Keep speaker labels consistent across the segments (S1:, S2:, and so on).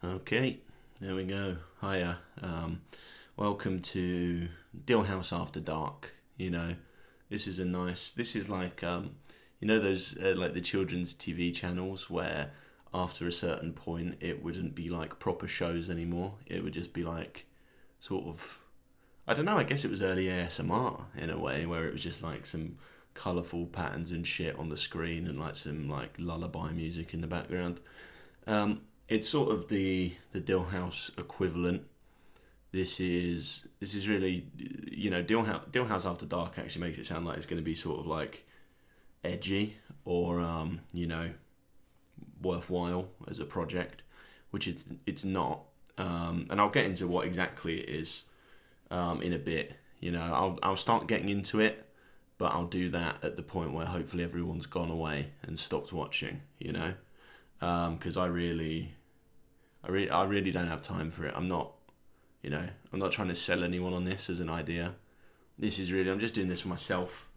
S1: Okay, there we go. Hiya. Welcome to Dilhouse After Dark. This is This is like those like the children's TV channels where after a certain point it wouldn't be like proper shows anymore. It would just be like sort of I don't know. I guess it was early ASMR in a way where it was just like some colourful patterns and shit on the screen and like some like lullaby music in the background. It's sort of the Dilhouse equivalent. This is really Dilhouse After Dark actually makes it sound like it's going to be sort of like edgy or worthwhile as a project, which it's not. And I'll get into what exactly it is in a bit. I'll start getting into it, but I'll do that at the point where hopefully everyone's gone away and stopped watching. Because I really don't have time for it. I'm not trying to sell anyone on this as an idea. I'm just doing this for myself,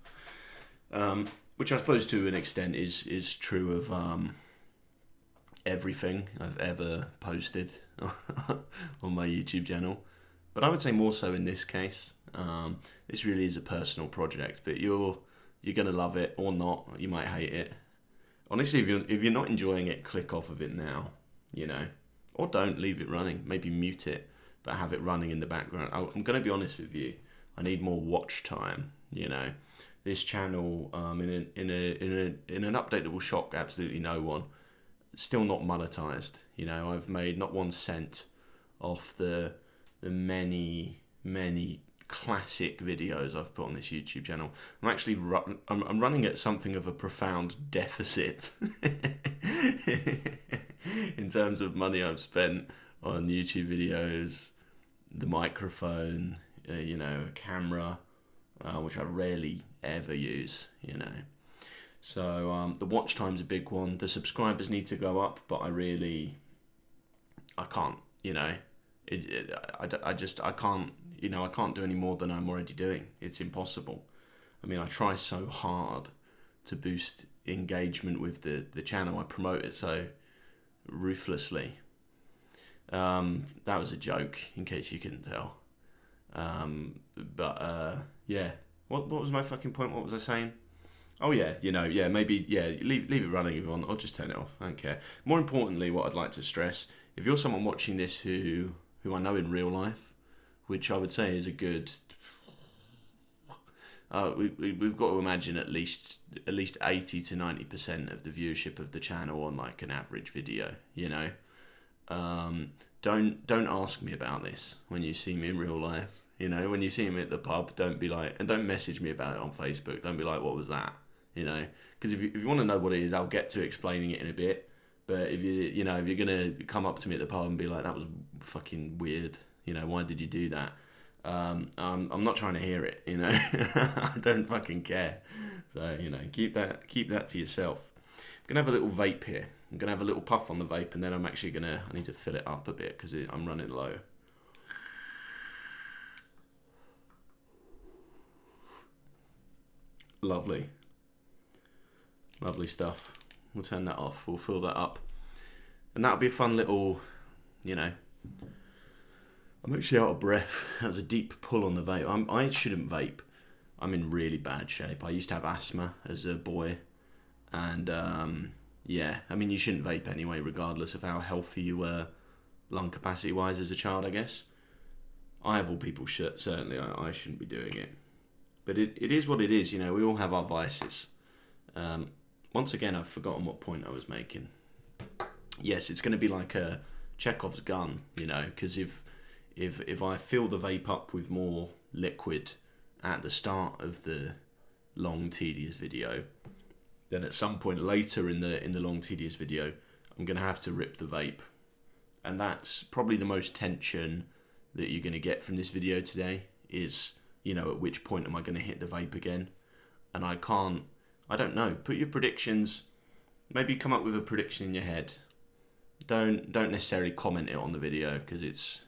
S1: which I suppose to an extent is true of everything I've ever posted on my YouTube channel. But I would say more so in this case. This really is a personal project, but you're gonna love it or not. You might hate it. Honestly, if you're not enjoying it, click off of it now. Or don't leave it running. Maybe mute it, but have it running in the background. I'm going to be honest with you. I need more watch time. This channel in an update that will shock absolutely no one. Still not monetized. I've made not 1 cent off the many classic videos I've put on this YouTube channel. I'm running at something of a profound deficit in terms of money I've spent on YouTube videos, the microphone, a camera, which I rarely ever use. So the watch time's a big one. The subscribers need to go up, but I can't. I can't. I can't do any more than I'm already doing. It's impossible. I try so hard to boost engagement with the channel. I promote it so ruthlessly. That was a joke, in case you couldn't tell. Yeah. What was my fucking point? What was I saying? Oh yeah, maybe leave it running if you want, or just turn it off. I don't care. More importantly, what I'd like to stress: if you're someone watching this who I know in real life, which I would say is a good. We've got to imagine at least 80 to 90% of the viewership of the channel on like an average video. Don't ask me about this when you see me in real life. When you see me at the pub, don't be like, and don't message me about it on Facebook. Don't be like, what was that? Because if you want to know what it is, I'll get to explaining it in a bit. But if you're gonna come up to me at the pub and be like, that was fucking weird. Why did you do that? I'm not trying to hear it. I don't fucking care. So keep that to yourself. I'm gonna have a little vape here. I'm gonna have a little puff on the vape, and then I need to fill it up a bit because I'm running low. Lovely stuff. We'll turn that off. We'll fill that up, and that'll be a fun little. I'm actually out of breath. That was a deep pull on the vape. I shouldn't vape. I'm in really bad shape. I used to have asthma as a boy, and you shouldn't vape anyway, regardless of how healthy you were, lung capacity wise as a child. I guess I have all people certainly. I shouldn't be doing it, but it is what it is. We all have our vices. Once again, I've forgotten what point I was making. Yes, it's going to be like a Chekhov's gun, because if I fill the vape up with more liquid at the start of the long tedious video, then at some point later in the long tedious video, I'm going to have to rip the vape, and that's probably the most tension that you're going to get from this video today. Is at which point am I going to hit the vape again? And I don't know. Put your predictions. Maybe come up with a prediction in your head. Don't necessarily comment it on the video because it's.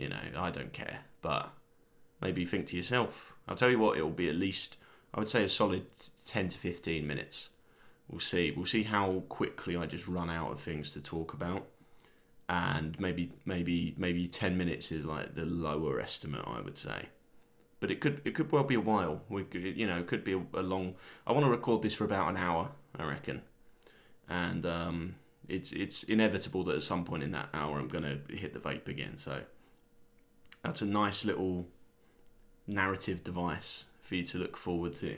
S1: I don't care, but maybe think to yourself. I'll tell you what, it'll be at least, I would say a solid 10 to 15 minutes. We'll see how quickly I just run out of things to talk about. and maybe 10 minutes is like the lower estimate, I would say. But it could well be a while. It could be a long. I want to record this for about an hour, I reckon, and it's inevitable that at some point in that hour I'm gonna hit the vape again. So that's a nice little narrative device for you to look forward to.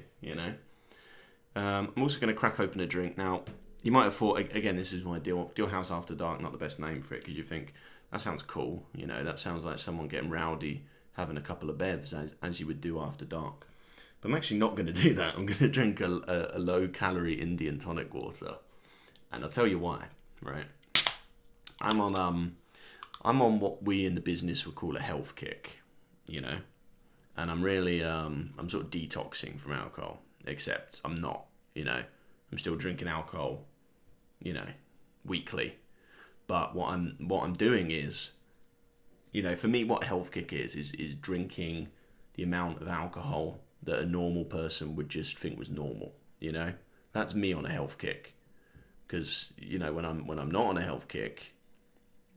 S1: I'm also going to crack open a drink now. You might have thought, again, this is my Dilhouse After Dark, not the best name for it, because you think that sounds cool. That sounds like someone getting rowdy, having a couple of bevs, as you would do after dark. But I'm actually not going to do that. I'm going to drink a low-calorie Indian tonic water, and I'll tell you why. Right, I'm on what we in the business would call a health kick, and I'm really I'm sort of detoxing from alcohol. Except I'm not. I'm still drinking alcohol, weekly. But what I'm doing is, for me, what a health kick is drinking the amount of alcohol that a normal person would just think was normal. That's me on a health kick. Because when I'm not on a health kick,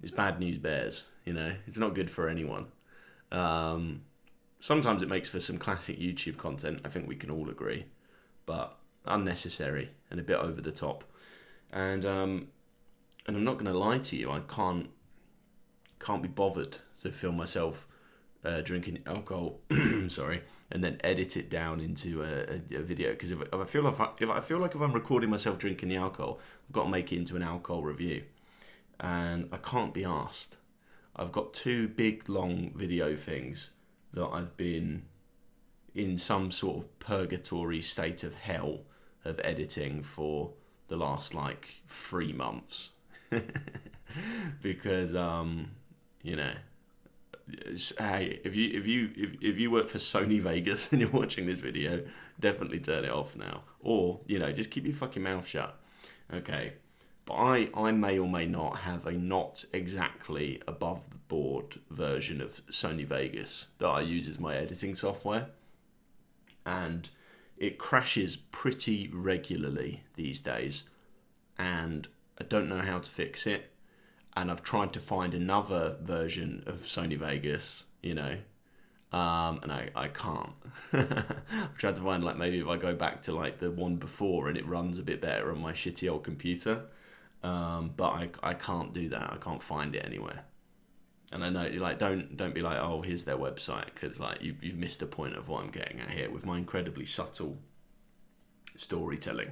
S1: it's bad news bears. It's not good for anyone. Sometimes it makes for some classic YouTube content. I think we can all agree, but unnecessary and a bit over the top. And I'm not going to lie to you. I can't be bothered to film myself drinking alcohol. Sorry, and then edit it down into a video. Because if I feel like if I'm recording myself drinking the alcohol, I've got to make it into an alcohol review, and I can't be arsed. I've got 2 big long video things that I've been in some sort of purgatory state of hell of editing for the last 3 months. Because hey, if you work for Sony Vegas and you're watching this video, definitely turn it off now, or just keep your fucking mouth shut. Okay. But I may or may not have a not exactly above the board version of Sony Vegas that I use as my editing software. And it crashes pretty regularly these days. And I don't know how to fix it. And I've tried to find another version of Sony Vegas, and I can't. I've tried to find maybe if I go back to the one before and it runs a bit better on my shitty old computer. But I can't do that. I can't find it anywhere. And I know don't be like, oh, here's their website, because you've missed the point of what I'm getting at here with my incredibly subtle storytelling.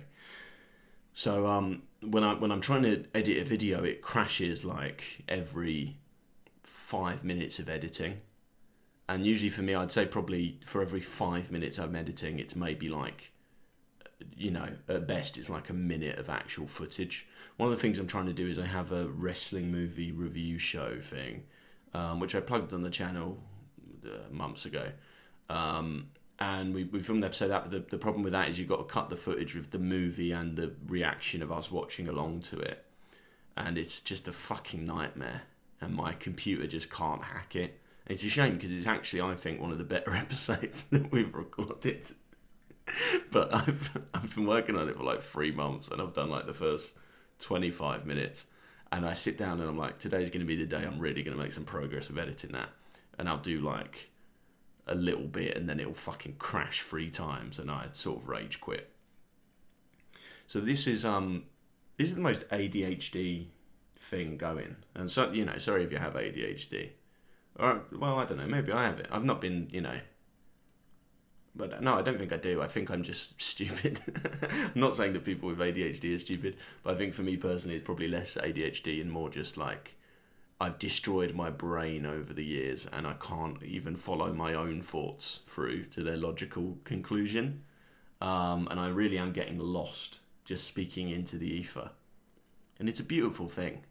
S1: So when I'm trying to edit a video, it crashes every 5 minutes of editing. And usually for me, I'd say probably for every 5 minutes I'm editing, it's maybe at best it's a minute of actual footage. One of the things I'm trying to do is I have a wrestling movie review show thing, which I plugged on the channel months ago. And we filmed an episode of that, but the problem with that is you've got to cut the footage with the movie and the reaction of us watching along to it. And it's just a fucking nightmare. And my computer just can't hack it. And it's a shame because it's actually, I think, one of the better episodes that we've recorded. But I've been working on it for 3 months, and I've done the first 25 minutes. And I sit down and I'm like, today's going to be the day I'm really going to make some progress with editing that. And I'll do a little bit, and then it'll fucking crash 3 times, and I'd sort of rage quit. So this is the most ADHD thing going. And so, sorry if you have ADHD. Or, well, I don't know, maybe I have it. I've not been, but no, I don't think I do. I think I'm just stupid. I'm not saying that people with ADHD are stupid, but I think for me personally, it's probably less ADHD and more just I've destroyed my brain over the years, and I can't even follow my own thoughts through to their logical conclusion. And I really am getting lost just speaking into the ether. And it's a beautiful thing,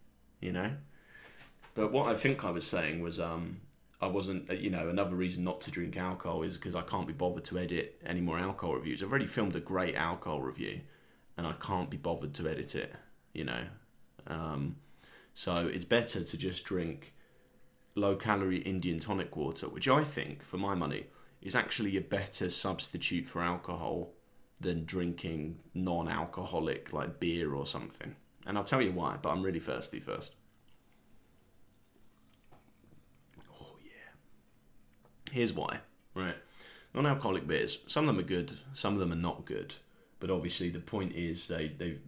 S1: But what I think I was saying was I wasn't, another reason not to drink alcohol is because I can't be bothered to edit any more alcohol reviews. I've already filmed a great alcohol review, and I can't be bothered to edit it, So it's better to just drink low-calorie Indian tonic water, which I think, for my money, is actually a better substitute for alcohol than drinking non-alcoholic beer or something. And I'll tell you why, but I'm really thirsty first. Here's why, right? Non-alcoholic beers, some of them are good, some of them are not good. But obviously the point is they've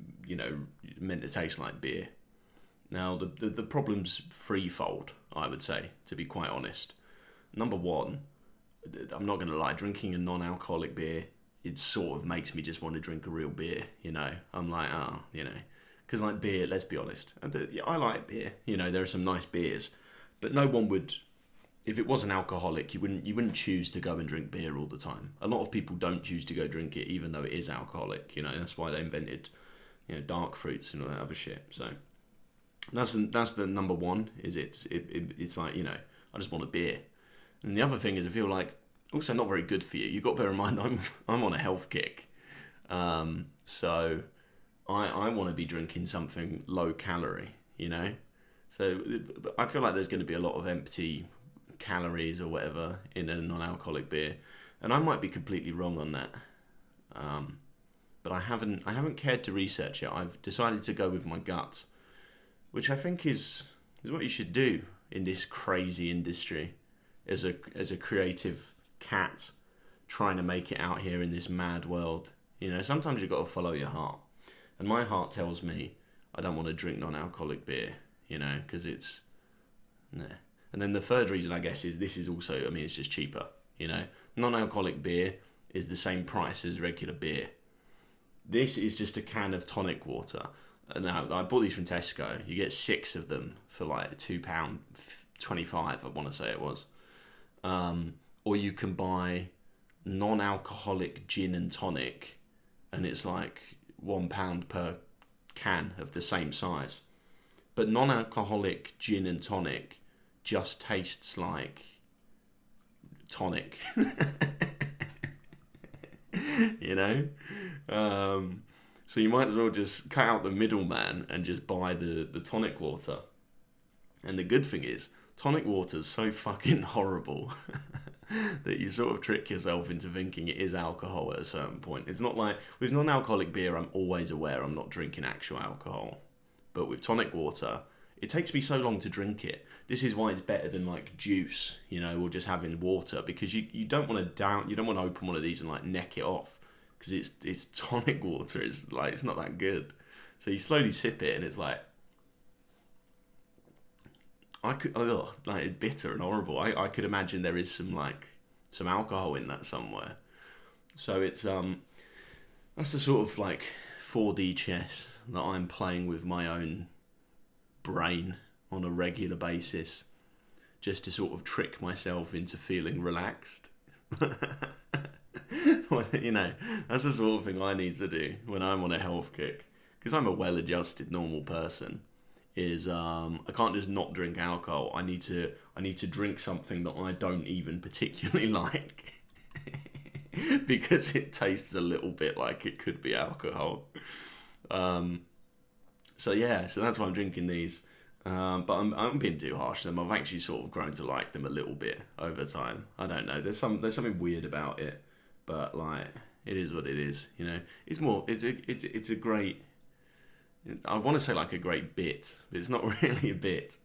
S1: meant to taste like beer. Now the problem's threefold, I would say, to be quite honest. Number one, I'm not going to lie, drinking a non-alcoholic beer, it sort of makes me just want to drink a real beer, I'm like, because like beer, let's be honest, I like beer, there are some nice beers, but no one would, if it wasn't alcoholic, you wouldn't choose to go and drink beer all the time. A lot of people don't choose to go drink it even though it is alcoholic, that's why they invented, dark fruits and all that other shit. So that's the number one, is it's like, I just want a beer. And the other thing is, I feel like also not very good for you. You've got to bear in mind I'm on a health kick, so I want to be drinking something low calorie, So I feel like there's going to be a lot of empty calories or whatever in a non-alcoholic beer, and I might be completely wrong on that. But I haven't cared to research it. I've decided to go with my gut, which I think is what you should do in this crazy industry. As a creative cat trying to make it out here in this mad world, sometimes you've got to follow your heart, and my heart tells me I don't want to drink non-alcoholic beer, because it's nah. And then the third reason, I guess, is this is also, it's just cheaper, non-alcoholic beer is the same price as regular beer. This is just a can of tonic water. Now I bought these from Tesco. You get 6 of them for like £2.25, I want to say it was. Or you can buy non-alcoholic gin and tonic, and it's like £1 per can of the same size. But non-alcoholic gin and tonic just tastes like tonic. So you might as well just cut out the middleman and just buy the tonic water. And the good thing is, tonic water's so fucking horrible that you sort of trick yourself into thinking it is alcohol at a certain point. It's not like, with non-alcoholic beer, I'm always aware I'm not drinking actual alcohol. But with tonic water, it takes me so long to drink it. This is why it's better than like juice, or just having water, because you don't want to open one of these and like neck it off, because it's tonic water. It's like, it's not that good. So you slowly sip it and it's like, it's bitter and horrible. I could imagine there is some alcohol in that somewhere. So it's that's the sort of like 4D chess that I'm playing with my own brain on a regular basis, just to sort of trick myself into feeling relaxed. Well, that's the sort of thing I need to do when I'm on a health kick, because I'm a well-adjusted normal person. Is I can't just not drink alcohol. I need to drink something that I don't even particularly like, because it tastes a little bit like it could be alcohol. So that's why I'm drinking these. But I'm being too harsh to them. I've actually sort of grown to like them a little bit over time. I don't know. There's something weird about it, but like, it is what it is. It's more. It's a great. I want to say like a great bit, but it's not really a bit.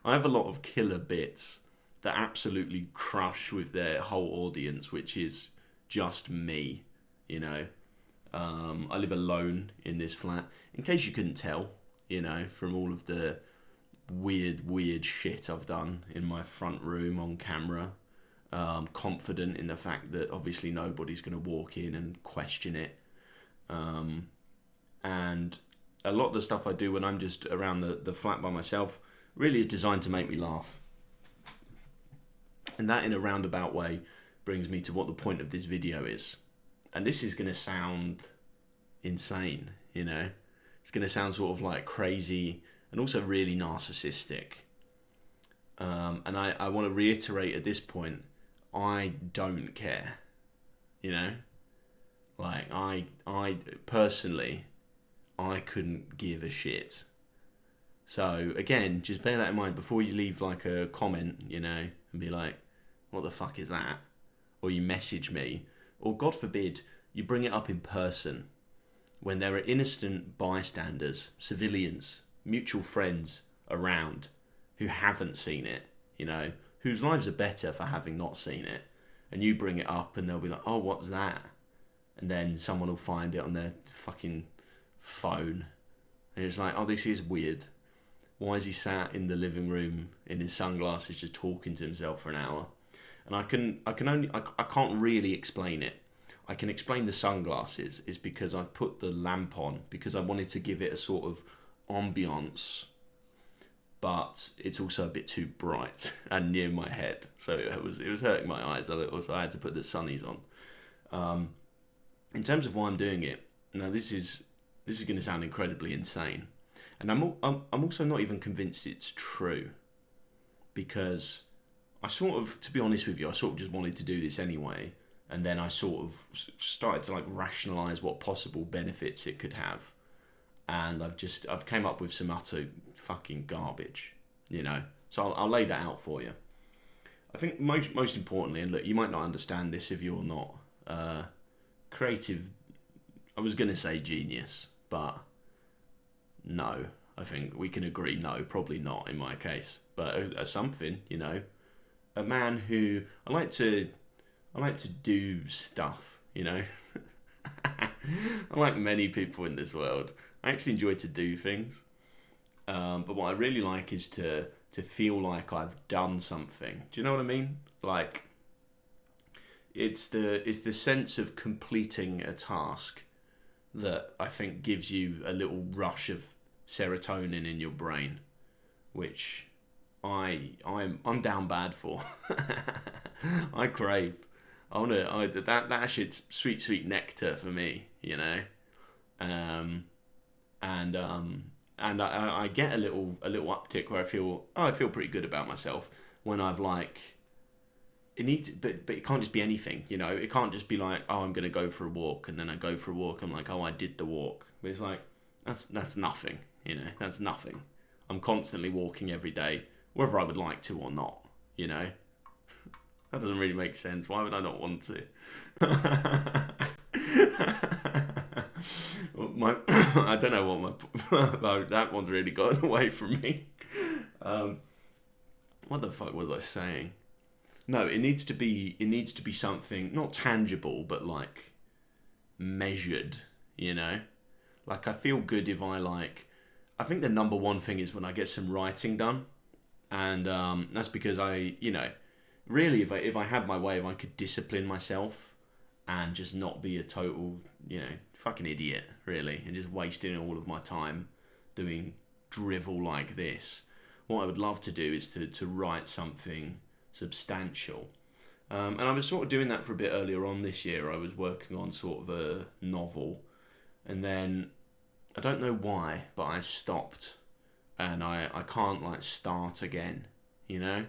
S1: I have a lot of killer bits that absolutely crush with their whole audience, which is just me. I live alone in this flat. In case you couldn't tell, from all of the weird shit I've done in my front room on camera. Confident in the fact that obviously nobody's going to walk in and question it. And a lot of the stuff I do when I'm just around the flat by myself really is designed to make me laugh. And that, in a roundabout way, brings me to what the point of this video is. And this is going to sound insane, It's going to sound sort of like crazy and also really narcissistic. And I want to reiterate at this point, I don't care, Like, I personally, I couldn't give a shit. So again, just bear that in mind before you leave like a comment, and be like, what the fuck is that? Or you message me, or God forbid, you bring it up in person when there are innocent bystanders, civilians, mutual friends around who haven't seen it, whose lives are better for having not seen it. and you bring it up, and they'll be like, "Oh, what's that?" And then someone will find it on their fucking phone, and it's like, "Oh, this is weird. Why is he sat in the living room in his sunglasses just talking to himself for an hour?" And I can't really explain it. I can explain the sunglasses is because I've put the lamp on because I wanted to give it a sort of ambiance, but it's also a bit too bright and near my head, so it was hurting my eyes a little. So I had to put the sunnies on. In terms of why I'm doing it, now this is going to sound incredibly insane, and I'm also not even convinced it's true, because I sort of, to be honest with you, I sort of just wanted to do this anyway, and then I sort of started to like rationalize what possible benefits it could have, and I've came up with some utter fucking garbage, you know. So I'll lay that out for you. I think most importantly, and look, you might not understand this if you're not creative. I was gonna say genius, but no. I think we can agree, no, probably not in my case, but something, you know, a man who I like to do stuff, you know. Unlike many people in this world, I actually enjoy to do things, but what I really like is to feel like I've done something. Do you know what I mean? Like, it's the sense of completing a task that I think gives you a little rush of serotonin in your brain, which I'm down bad for. I crave. That shit's sweet nectar for me, you know. And I get a little uptick where I feel pretty good about myself when I've like but it can't just be anything, you know. It can't just be like, oh, I'm gonna go for a walk, and then I go for a walk, I'm like, oh, I did the walk. But it's like, that's nothing, you know. That's nothing. I'm constantly walking every day, whether I would like to or not, you know. That doesn't really make sense. Why would I not want to? I don't know what my that one's really gotten away from me. What the fuck was I saying? No, it needs to be something not tangible, but like measured, you know. Like, I feel good if I think the number one thing is when I get some writing done, and that's because really, if I had my way, if I could discipline myself and just not be a total, you know, fucking idiot, really, and just wasting all of my time doing drivel like this, what I would love to do is to write something substantial. And I was sort of doing that for a bit earlier on this year. I was working on sort of a novel, and then I don't know why, but I stopped, and I can't like start again, you know.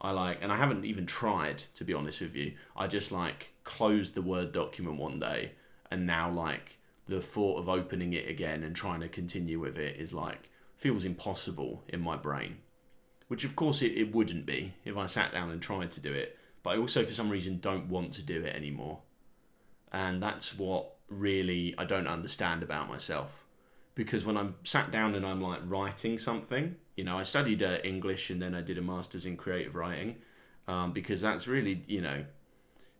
S1: And I haven't even tried, to be honest with you. I just like closed the Word document one day, and now like the thought of opening it again and trying to continue with it is like, feels impossible in my brain. Which of course it wouldn't be if I sat down and tried to do it. But I also for some reason don't want to do it anymore. And that's what really I don't understand about myself. Because when I'm sat down and I'm like writing something, you know, I studied English and then I did a master's in creative writing, because that's really, you know,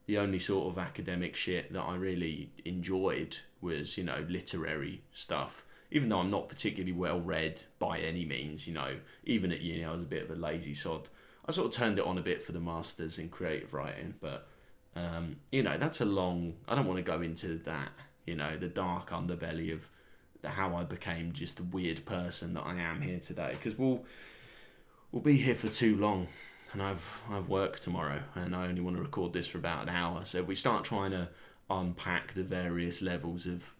S1: the only sort of academic shit that I really enjoyed was, you know, literary stuff. Even though I'm not particularly well read by any means, you know, even at uni I was a bit of a lazy sod. I sort of turned it on a bit for the masters in creative writing, but you know, that's I don't want to go into that, you know, the dark underbelly of how I became just the weird person that I am here today, because we'll be here for too long, and I've work tomorrow, and I only want to record this for about an hour. So if we start trying to unpack the various levels of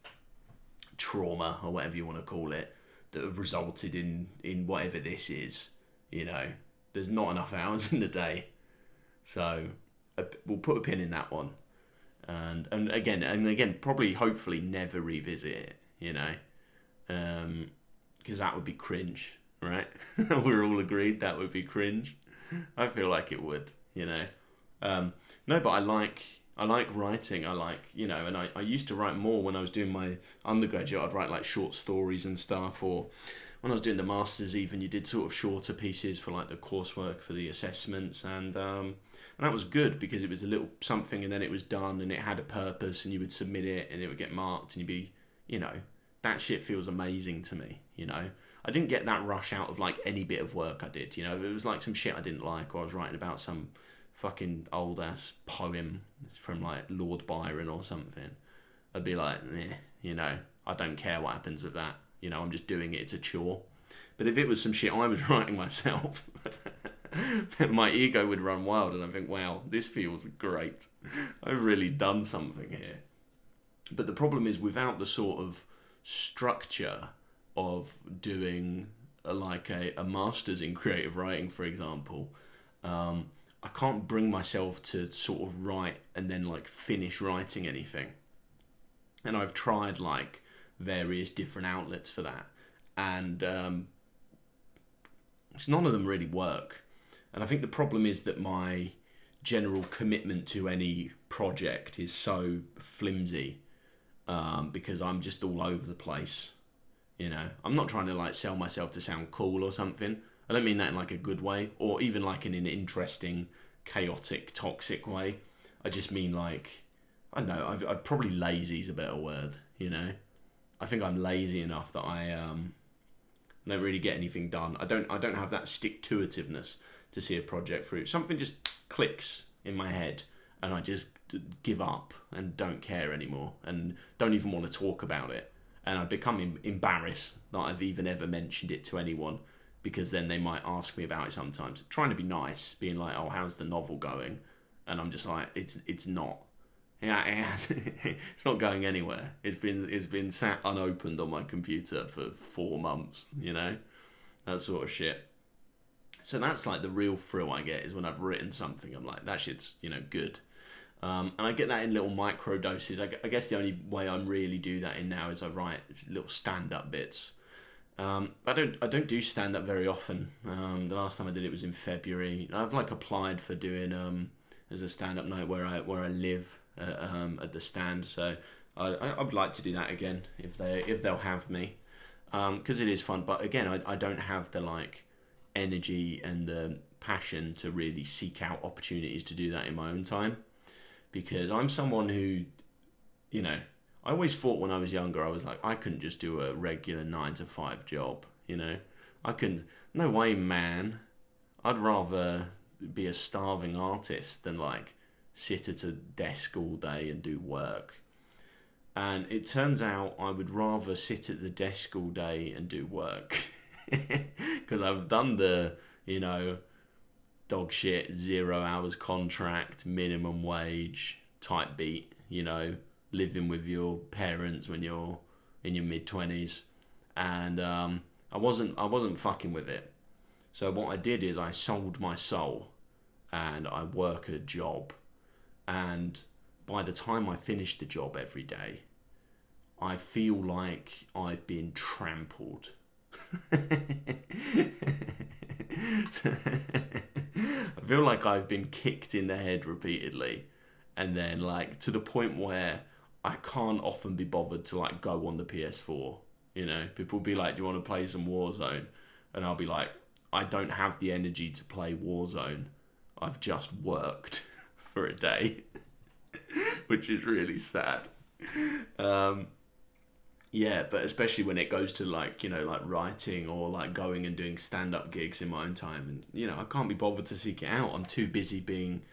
S1: trauma or whatever you want to call it that have resulted in whatever this is, you know, there's not enough hours in the day. So we'll put a pin in that one, and again probably hopefully never revisit it, you know, because that would be cringe, right? We're all agreed that would be cringe. I feel like it would, you know. No, but I like writing. I like, you know, and I used to write more when I was doing my undergraduate. I'd write like short stories and stuff, or when I was doing the masters, even you did sort of shorter pieces for like the coursework for the assessments, and that was good because it was a little something, and then it was done, and it had a purpose, and you would submit it, and it would get marked, and you'd be, that shit feels amazing to me. I didn't get that rush out of like any bit of work I did. If it was like some shit I didn't like, or I was writing about some fucking old ass poem from like Lord Byron or something, I'd be like, I don't care what happens with that. I'm just doing it. It's a chore. But if it was some shit I was writing myself, then my ego would run wild, and I think, wow, this feels great. I've really done something here. But the problem is, without the sort of structure of doing a master's in creative writing, for example, I can't bring myself to sort of write and then like finish writing anything. And I've tried like various different outlets for that, and none of them really work. And I think the problem is that my general commitment to any project is so flimsy, because I'm just all over the place. I'm not trying to like sell myself to sound cool or something. I don't mean that in like a good way, or even like in an interesting, chaotic, toxic way. I just mean like, I don't know, I probably lazy is a better word, I think I'm lazy enough that I don't really get anything done. I don't have that stick-to-itiveness to see a project through. Something just clicks in my head, and I just give up and don't care anymore, and don't even want to talk about it. And I become embarrassed that I've even ever mentioned it to anyone, because then they might ask me about it sometimes. Trying to be nice, being like, oh, how's the novel going? And I'm just like, it's not. Yeah, it's not going anywhere. It's been sat unopened on my computer for 4 months, that sort of shit. So that's like the real thrill I get, is when I've written something. I'm like, that shit's good, and I get that in little micro doses. I guess the only way I really do that in now is I write little stand up bits. I don't do stand up very often. The last time I did it was in February. I've like applied for doing as a stand up night where I live. At the stand, so I would like to do that again if they'll have me, because it is fun. But again, I don't have the like energy and the passion to really seek out opportunities to do that in my own time, because I'm someone who, I always thought when I was younger, I was like, I couldn't just do a regular 9-to-5 job. I couldn't. No way, man. I'd rather be a starving artist than like sit at a desk all day and do work. And it turns out I would rather sit at the desk all day and do work, because I've done the dog shit 0 hours contract, minimum wage type beat, living with your parents when you're in your mid-20s, and I wasn't fucking with it. So what I did is I sold my soul, and I work a job. And by the time I finish the job every day, I feel like I've been trampled. I feel like I've been kicked in the head repeatedly, and then like to the point where I can't often be bothered to like go on the PS4. People will be like, do you want to play some Warzone? And I'll be like, I don't have the energy to play Warzone. I've just worked for a day, which is really sad. But especially when it goes to like, like writing or like going and doing stand-up gigs in my own time, and I can't be bothered to seek it out. I'm too busy being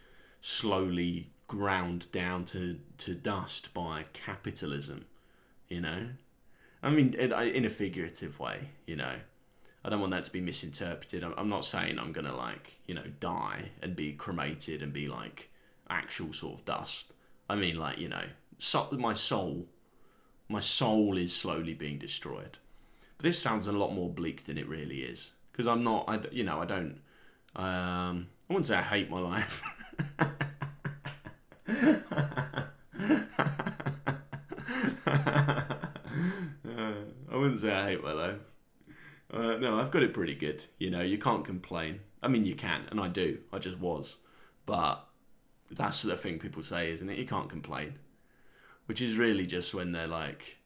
S1: slowly ground down to dust by capitalism, I mean, in a figurative way, I don't want that to be misinterpreted. I'm not saying I'm gonna like, die and be cremated and be like actual sort of dust. I mean, like, my soul is slowly being destroyed. But this sounds a lot more bleak than it really is, because I wouldn't say I hate my life. I wouldn't say I hate my life. No, I've got it pretty good. You can't complain. I mean, you can, and I do. I just was. But that's the thing people say, isn't it? You can't complain. Which is really just when they're like,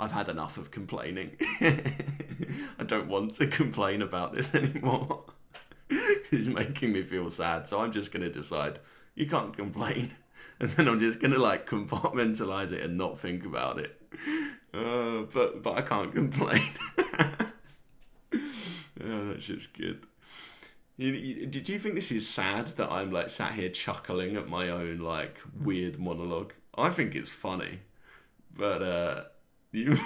S1: I've had enough of complaining. I don't want to complain about this anymore. It's making me feel sad, so I'm just going to decide you can't complain, and then I'm just going to like compartmentalize it and not think about it. But I can't complain. Oh, that's just good. Did you think this is sad that I'm like sat here chuckling at my own like weird monologue? I think it's funny, but you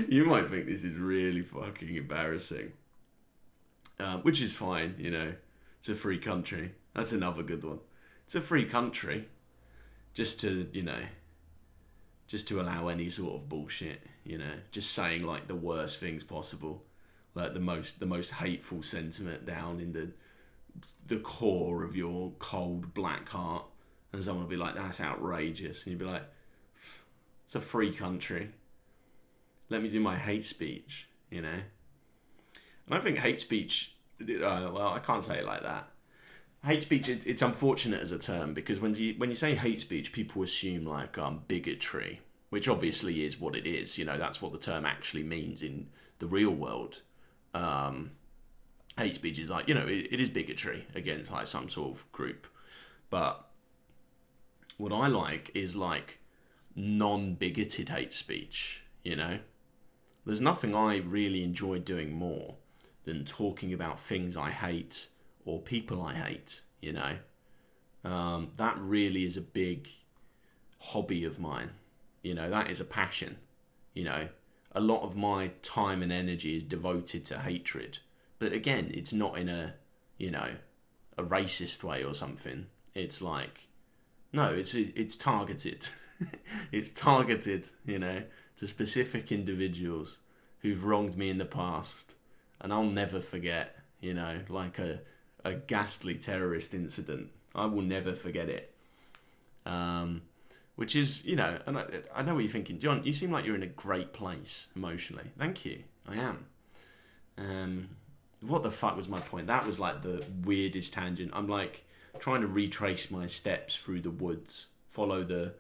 S1: you might think this is really fucking embarrassing, which is fine. You know, it's a free country. That's another good one. It's a free country, just to just to allow any sort of bullshit. You know, just saying like the worst things possible. Like the most hateful sentiment down in the core of your cold black heart, and someone will be like, "That's outrageous," and you'd be like, "It's a free country. Let me do my hate speech," you know. And I think hate speech. Well, I can't say it like that. Hate speech. It's unfortunate as a term because when you say hate speech, people assume like bigotry, which obviously is what it is. You know, that's what the term actually means in the real world. Hate speech is like, it is bigotry against like some sort of group. But what I like is like non-bigoted hate speech, you know? There's nothing I really enjoy doing more than talking about things I hate or people I hate, you know? That really is a big hobby of mine. You know, that is a passion, you know? A lot of my time and energy is devoted to hatred. But again, it's not in a racist way or something. It's like, no, it's targeted. It's targeted, to specific individuals who've wronged me in the past. And I'll never forget, like a ghastly terrorist incident. I will never forget it. Which is, and I know what you're thinking. John, you seem like you're in a great place emotionally. Thank you. I am. What the fuck was my point? That was like the weirdest tangent. I'm like trying to retrace my steps through the woods, follow the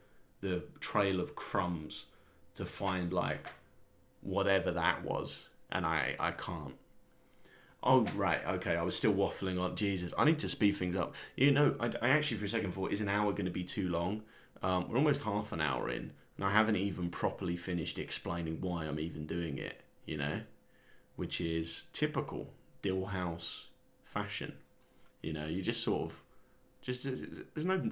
S1: trail of crumbs to find like whatever that was. And I can't. Oh, right. Okay. I was still waffling on. Jesus, I need to speed things up. I actually for a second thought, is an hour going to be too long? We're almost half an hour in, and I haven't even properly finished explaining why I'm even doing it, which is typical Dilhouse fashion. You just sort of, there's no,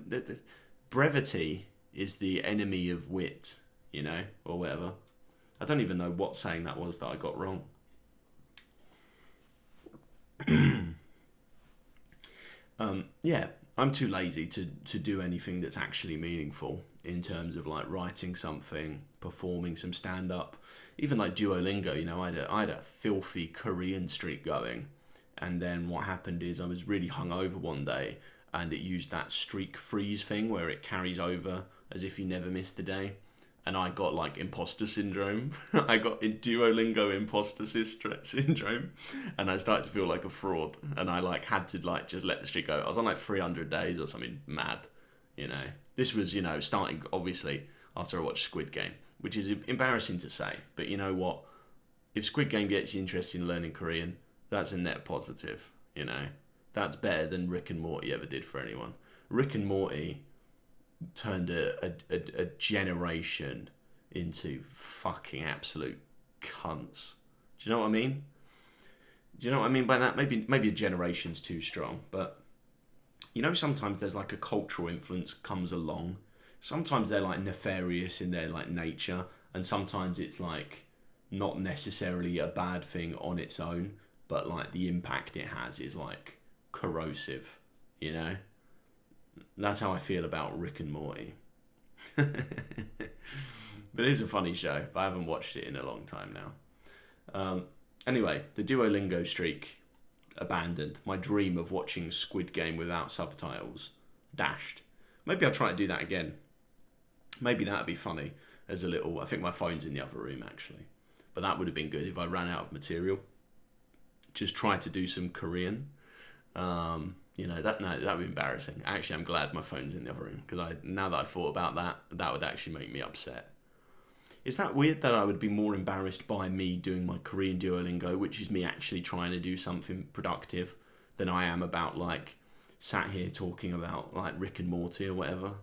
S1: brevity is the enemy of wit, or whatever. I don't even know what saying that was that I got wrong. Yeah, I'm too lazy to do anything that's actually meaningful in terms of like writing something, performing some stand-up, even like Duolingo. I had a filthy Korean streak going, and then what happened is I was really hungover one day, and it used that streak freeze thing where it carries over as if you never missed a day. And I got like imposter syndrome. I got Duolingo imposter syndrome, and I started to feel like a fraud. And I like had to like just let the streak go. I was on like 300 days or something mad, This was starting obviously after I watched Squid Game, which is embarrassing to say, but you know what? If Squid Game gets you interested in learning Korean, that's a net positive. That's better than Rick and Morty ever did for anyone. Rick and Morty turned a generation into fucking absolute cunts. Do you know what I mean? Do you know what I mean by that? Maybe a generation's too strong, but sometimes there's like a cultural influence comes along. Sometimes they're like nefarious in their like nature, and sometimes it's like not necessarily a bad thing on its own, but like the impact it has is like corrosive, That's how I feel about Rick and Morty. But it is a funny show, but I haven't watched it in a long time now. Anyway, the Duolingo streak abandoned. My dream of watching Squid Game without subtitles dashed. Maybe I'll try to do that again. Maybe that'd be funny as a little... I think my phone's in the other room, actually. But that would have been good if I ran out of material. Just try to do some Korean. That would be embarrassing. Actually, I'm glad my phone's in the other room, because now that I thought about that, that would actually make me upset. Is that weird that I would be more embarrassed by me doing my Korean Duolingo, which is me actually trying to do something productive, than I am about like sat here talking about like Rick and Morty or whatever?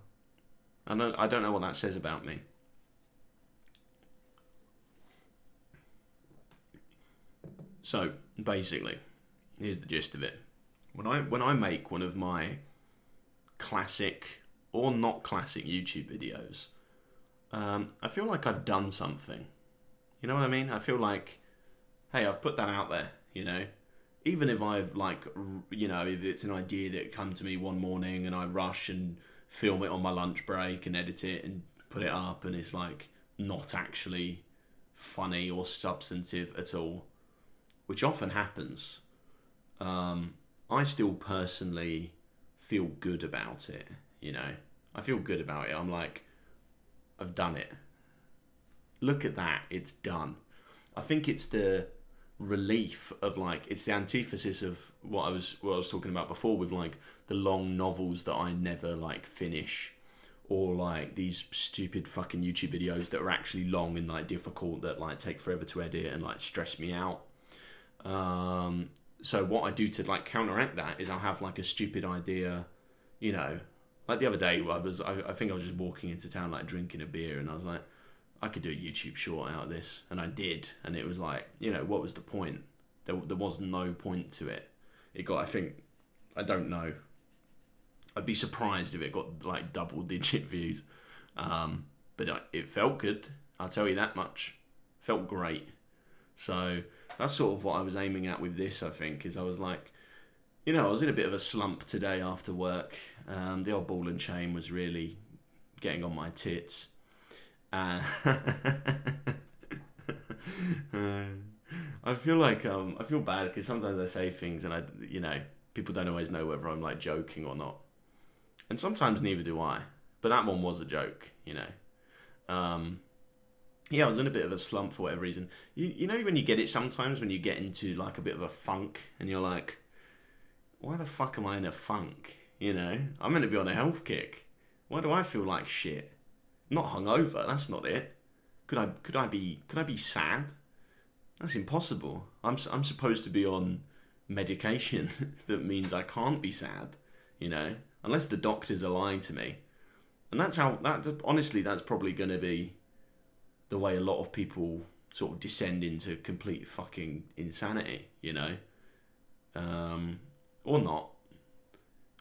S1: I don't know what that says about me. So basically, here's the gist of it. When I make one of my classic or not classic YouTube videos, I feel like I've done something. You know what I mean? I feel like, hey, I've put that out there, you know? Even if I've like, you know, if it's an idea that come to me one morning and I rush and film it on my lunch break and edit it and put it up and it's like not actually funny or substantive at all, which often happens, I still personally feel good about it, you know? I feel good about it. I'm like, I've done it. Look at that, it's done. I think it's the relief of like, it's the antithesis of what I was talking about before with like the long novels that I never like finish, or like these stupid fucking YouTube videos that are actually long and like difficult that like take forever to edit and like stress me out. So what I do to like counteract that is I'll have like a stupid idea, you know, like the other day I think I was just walking into town like drinking a beer and I was like, I could do a YouTube short out of this, and I did, and it was like, you know, what was the point? There was no point to it. It got, I don't know. I'd be surprised if it got like double-digit views, but it felt good. I'll tell you that much. Felt great. So that's sort of what I was aiming at with this. I think is I was like, you know, I was in a bit of a slump today after work. The old ball and chain was really getting on my tits. I feel like I feel bad because sometimes I say things and you know, people don't always know whether I'm like joking or not, and sometimes neither do I. But that one was a joke, you know. Yeah, I was in a bit of a slump for whatever reason. You know when you get it sometimes when you get into like a bit of a funk and you're like, why the fuck am I in a funk? You know, I'm meant to be on a health kick. Why do I feel like shit? Not hungover, that's not it. Could I be sad? That's impossible. I'm supposed to be on medication that means I can't be sad, you know, unless the doctors are lying to me. And honestly, that's probably going to be the way a lot of people sort of descend into complete fucking insanity, you know, or not.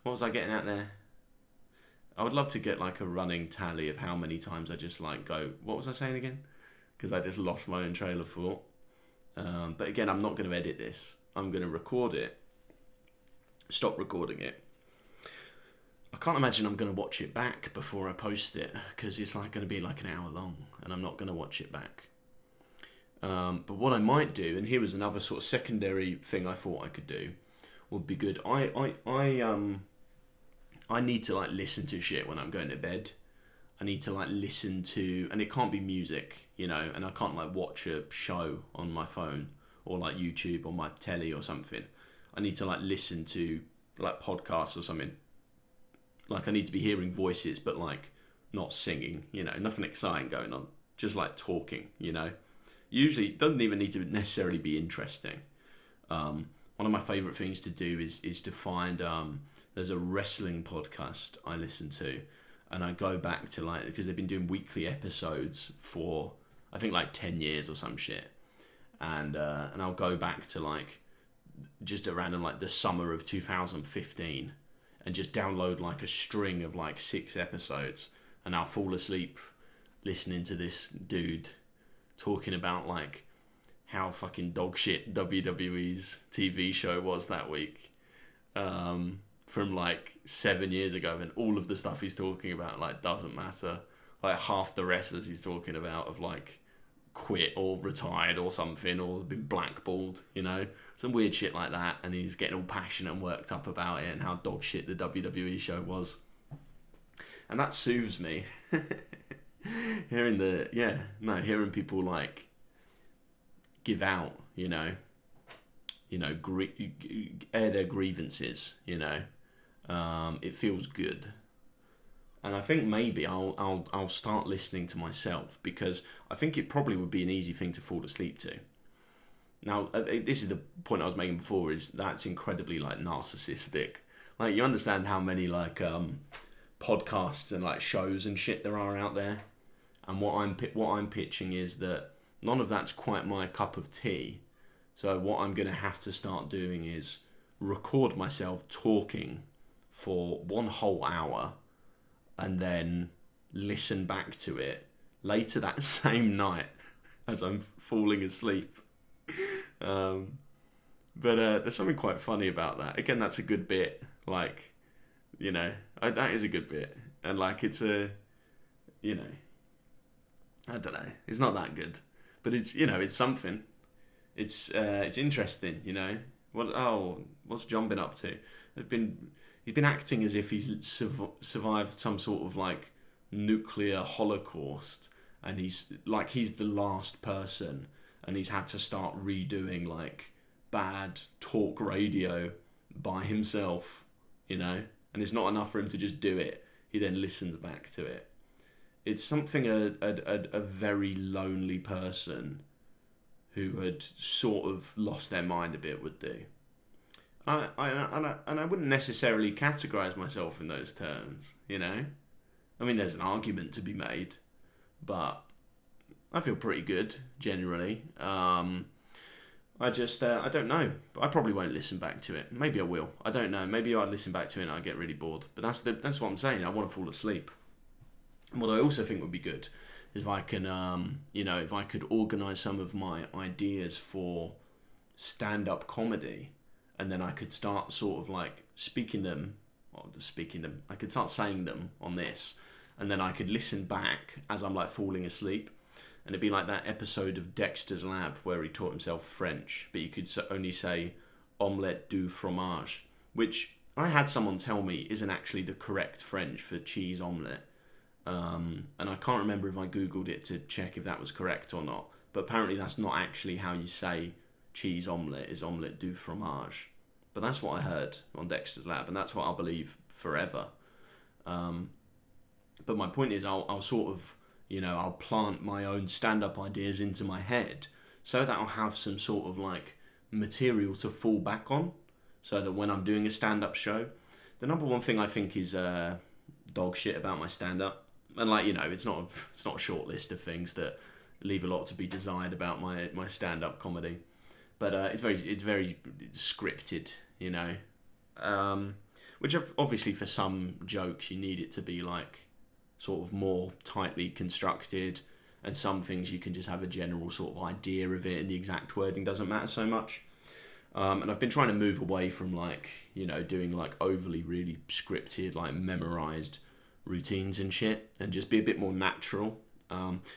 S1: What was I getting at there? I would love to get like a running tally of how many times I just like go, what was I saying again? Because I just lost my own trail of thought. But again, I'm not going to edit this. I'm going to record it, stop recording it. I can't imagine I'm going to watch it back before I post it because it's like going to be like an hour long and I'm not going to watch it back. But what I might do, and here was another sort of secondary thing I thought I could do, would be good. I need to like listen to shit when I'm going to bed. I need to like listen to, and it can't be music, you know, and I can't like watch a show on my phone or like YouTube or my telly or something. I need to like listen to like podcasts or something. Like I need to be hearing voices, but like not singing, you know, nothing exciting going on, just like talking, you know. Usually it doesn't even need to necessarily be interesting. One of my favorite things to do is to find, there's a wrestling podcast I listen to, and I go back to like, because they've been doing weekly episodes for I think like 10 years or some shit, and I'll go back to like just around in like the summer of 2015 and just download like a string of like 6 episodes, and I'll fall asleep listening to this dude talking about like how fucking dog shit WWE's TV show was that week, from like 7 years ago, and all of the stuff he's talking about like doesn't matter. Like half the wrestlers he's talking about have like quit or retired or something, or been blackballed, you know, some weird shit like that, and he's getting all passionate and worked up about it and how dog shit the WWE show was, and that soothes me. Hearing people like give out, you know, air their grievances, you know, it feels good. And I think maybe I'll start listening to myself, because I think it probably would be an easy thing to fall asleep to. Now, this is the point I was making before, is that's incredibly like narcissistic. Like, you understand how many like podcasts and like shows and shit there are out there, and what I'm pitching is that none of that's quite my cup of tea. So what I'm gonna have to start doing is record myself talking for 1 whole hour, and then listen back to it later that same night as I'm falling asleep. But there's something quite funny about that. Again, that's a good bit. Like, that is a good bit. And like, it's I don't know. It's not that good, but it's something. It's interesting. What's John been up to? He's been acting as if he's survived some sort of like nuclear holocaust, and he's the last person, and he's had to start redoing like bad talk radio by himself, and it's not enough for him to just do it. He then listens back to it. It's something a very lonely person who had sort of lost their mind a bit would do. And I wouldn't necessarily categorise myself in those terms, I mean, there's an argument to be made, but I feel pretty good generally. I don't know. I probably won't listen back to it. Maybe I will. I don't know. Maybe I'll listen back to it and I'll get really bored. But that's what I'm saying. I want to fall asleep. And what I also think would be good is if I can, if I could organise some of my ideas for stand-up comedy, and then I could start sort of like I could start saying them on this, and then I could listen back as I'm like falling asleep. And it'd be like that episode of Dexter's Lab where he taught himself French, but you could only say omelette du fromage, which I had someone tell me isn't actually the correct French for cheese omelette. And I can't remember if I Googled it to check if that was correct or not. But apparently that's not actually how you say cheese omelette, is omelette du fromage. But that's what I heard on Dexter's Lab, and that's what I'll believe forever. But my point is, I'll sort of, I'll plant my own stand-up ideas into my head so that I'll have some sort of like material to fall back on, so that when I'm doing a stand-up show, the number one thing I think is dog shit about my stand-up, and like, it's not a short list of things that leave a lot to be desired about my stand-up comedy, but it's very scripted, which obviously for some jokes you need it to be like sort of more tightly constructed, and some things you can just have a general sort of idea of it and the exact wording doesn't matter so much. And I've been trying to move away from like, doing like overly really scripted, like memorized routines and shit, and just be a bit more natural.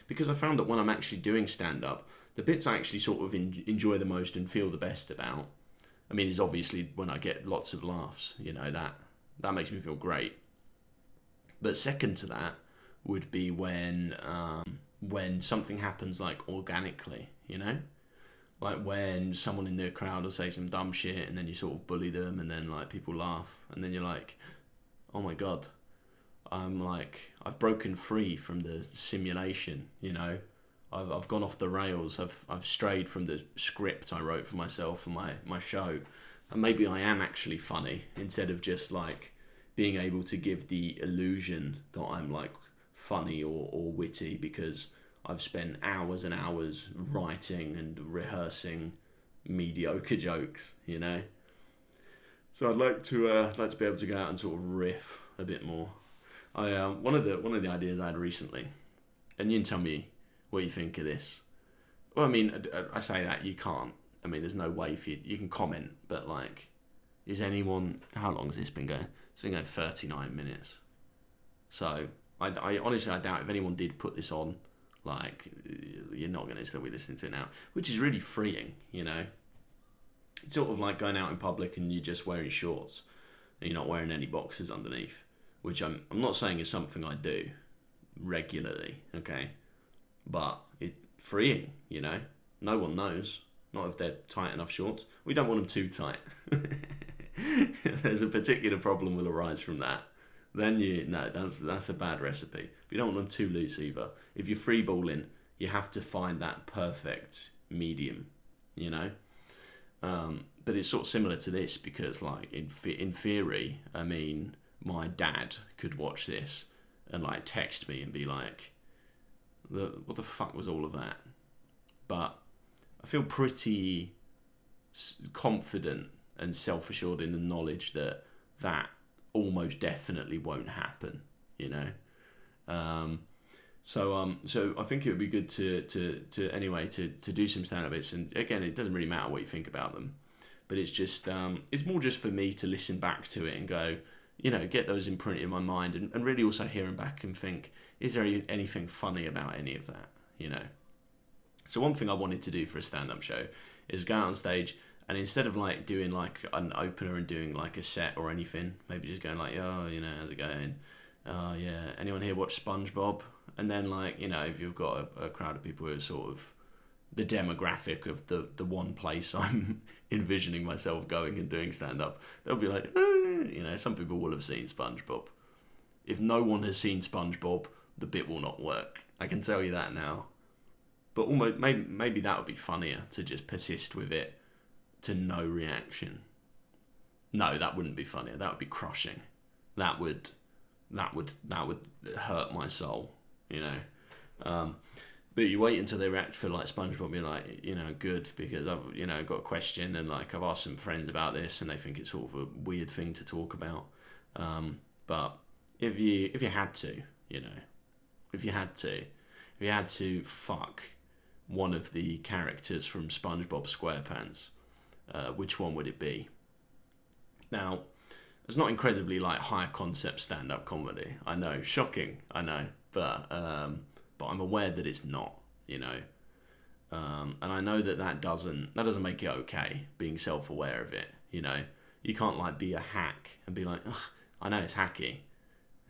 S1: Because I found that when I'm actually doing stand-up, the bits I actually sort of enjoy the most and feel the best about, I mean, is obviously when I get lots of laughs, that makes me feel great. But second to that would be when something happens like organically, like when someone in the crowd will say some dumb shit and then you sort of bully them and then like people laugh and then you're like, oh my God, I've broken free from the simulation, I've gone off the rails, I've strayed from the script I wrote for myself for my show, and maybe I am actually funny instead of just like being able to give the illusion that I'm like funny or witty because I've spent hours and hours writing and rehearsing mediocre jokes, So I'd like to be able to go out and sort of riff a bit more. One of the ideas I had recently, and you can tell me what you think of this. Well, I mean, I say that you can't. I mean, there's no way for you can comment, but like, is anyone? How long has this been going? It's been going 39 minutes. So I honestly doubt if anyone did put this on, like, you're not going to still be listening to it now, which is really freeing, It's sort of like going out in public and you're just wearing shorts and you're not wearing any boxers underneath, which I'm not saying is something I do regularly, okay? But it's freeing, No one knows. Not if they're tight enough shorts. We don't want them too tight. There's a particular problem will arise from that. then that's a bad recipe. But you don't want them too loose either. If you're freeballing, you have to find that perfect medium, you know. But it's sort of similar to this because, like, in theory, I mean, my dad could watch this and like text me and be like, "What the fuck was all of that?" But I feel pretty confident and self-assured in the knowledge that that almost definitely won't happen, you know. So I think it would be good to anyway to do some stand-up bits, and again, it doesn't really matter what you think about them, but it's just it's more just for me to listen back to it and go, you know, get those imprinted in my mind, and really also hearing back and think, is there anything funny about any of that, you know? So one thing I wanted to do for a stand-up show is go out on stage, and instead of like doing like an opener and doing like a set or anything, maybe just going like, oh, you know, how's it going? Oh yeah, anyone here watch SpongeBob? And then, like, you know, if you've got a crowd of people who are sort of the demographic of the one place I'm envisioning myself going and doing stand-up, they'll be like, you know, some people will have seen SpongeBob. If no one has seen SpongeBob, the bit will not work. I can tell you that now. But almost maybe that would be funnier, to just persist with it to no reaction. No, that wouldn't be funnier. That would be crushing. That would hurt my soul, you know. But you wait until they react for like SpongeBob, and you're like, you know, good, because I've, you know, got a question, and like I've asked some friends about this, and they think it's sort of a weird thing to talk about. But if you had to, you know, if you had to fuck one of the characters from SpongeBob SquarePants, which one would it be? Now, it's not incredibly like high concept stand up comedy. I know, shocking. I know, but I'm aware that it's not. You know, and I know that doesn't make it okay. Being self aware of it. You know, you can't like be a hack and be like, ugh, I know it's hacky.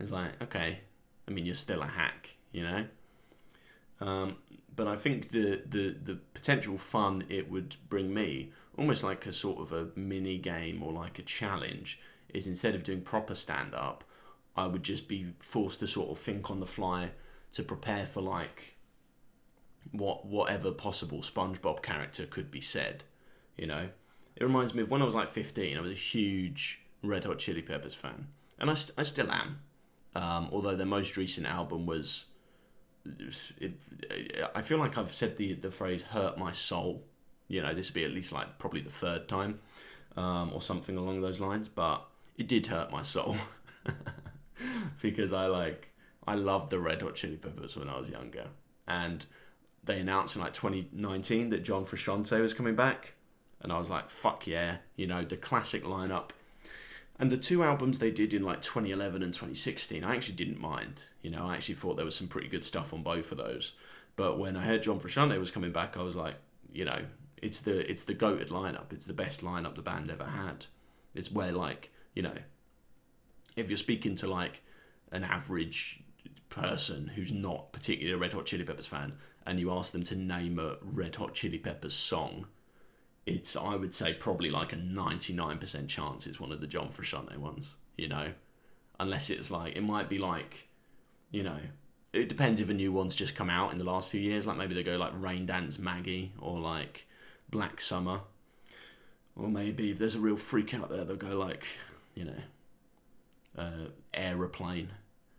S1: It's like, okay, I mean, you're still a hack. You know. But I think the potential fun it would bring me, almost like a sort of a mini game or like a challenge, is instead of doing proper stand-up, I would just be forced to sort of think on the fly to prepare for like whatever possible SpongeBob character could be said, you know? It reminds me of when I was like 15, I was a huge Red Hot Chili Peppers fan. And I still am. Although their most recent album was... I feel like I've said the phrase "hurt my soul." You know, this would be at least like probably the third time, or something along those lines. But it did hurt my soul because I loved the Red Hot Chili Peppers when I was younger, and they announced in like 2019 that John Frusciante was coming back, and I was like, "Fuck yeah!" You know, the classic lineup. And the two albums they did in like 2011 and 2016, I actually didn't mind. You know, I actually thought there was some pretty good stuff on both of those. But when I heard John Frusciante was coming back, I was like, you know, it's the goated lineup. It's the best lineup the band ever had. It's where, like, you know, if you're speaking to like an average person who's not particularly a Red Hot Chili Peppers fan, and you ask them to name a Red Hot Chili Peppers song, it's, I would say, probably like a 99% chance it's one of the John Frusciante ones, you know? Unless it's like, it might be like, you know, it depends if a new one's just come out in the last few years, like maybe they go like Rain Dance Maggie, or like Black Summer. Or maybe if there's a real freak out there, they'll go like, you know, Aeroplane,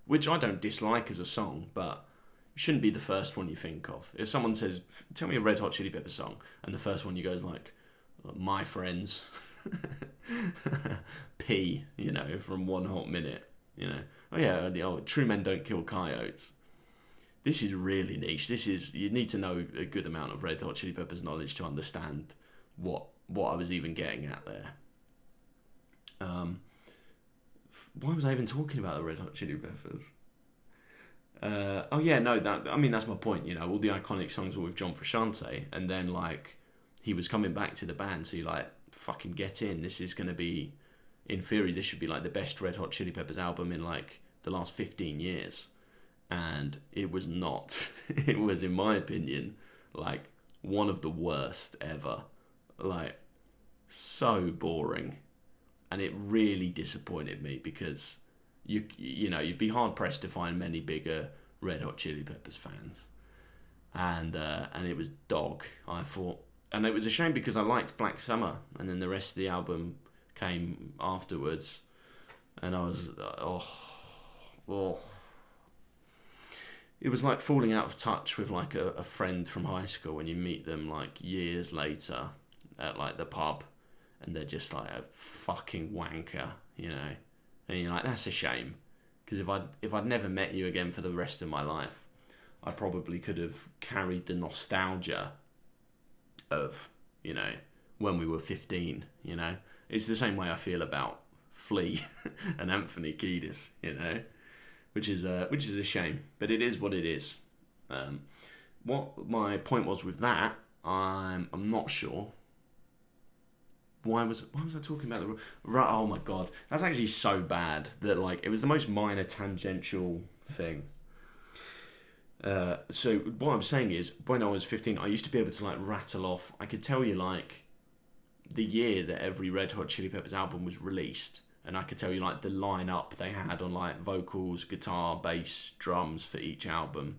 S1: which I don't dislike as a song, but it shouldn't be the first one you think of. If someone says, tell me a Red Hot Chili Peppers song, and the first one you go is like, My Friends, P, you know, from One Hot Minute, you know. Oh yeah, True Men Don't Kill Coyotes. This is really niche. You need to know a good amount of Red Hot Chili Peppers knowledge to understand what I was even getting at there. Why was I even talking about the Red Hot Chili Peppers? That's my point, you know, all the iconic songs were with John Frusciante, and then like he was coming back to the band, so you're like, fucking get in, this is going to be, in theory, this should be like the best Red Hot Chili Peppers album in like the last 15 years, and it was not. It was, in my opinion, like one of the worst ever, like so boring, and it really disappointed me because you know, you'd be hard pressed to find many bigger Red Hot Chili Peppers fans. And it was dog, I thought. And it was a shame because I liked Black Summer, and then the rest of the album came afterwards, and I was oh. It was like falling out of touch with like a friend from high school when you meet them like years later at like the pub, and they're just like a fucking wanker, you know, and you're like, that's a shame, because if I'd never met you again for the rest of my life, I probably could have carried the nostalgia of, you know, when we were 15, you know. It's the same way I feel about Flea and Anthony Kiedis, you know, which is a shame, but it is what it is. What my point was with that, I'm not sure. Why was I talking about the right? Oh my god, that's actually so bad that like it was the most minor tangential thing. So what I'm saying is, when I was 15, I used to be able to like rattle off. I could tell you like the year that every Red Hot Chili Peppers album was released, and I could tell you like the lineup they had on like vocals, guitar, bass, drums for each album.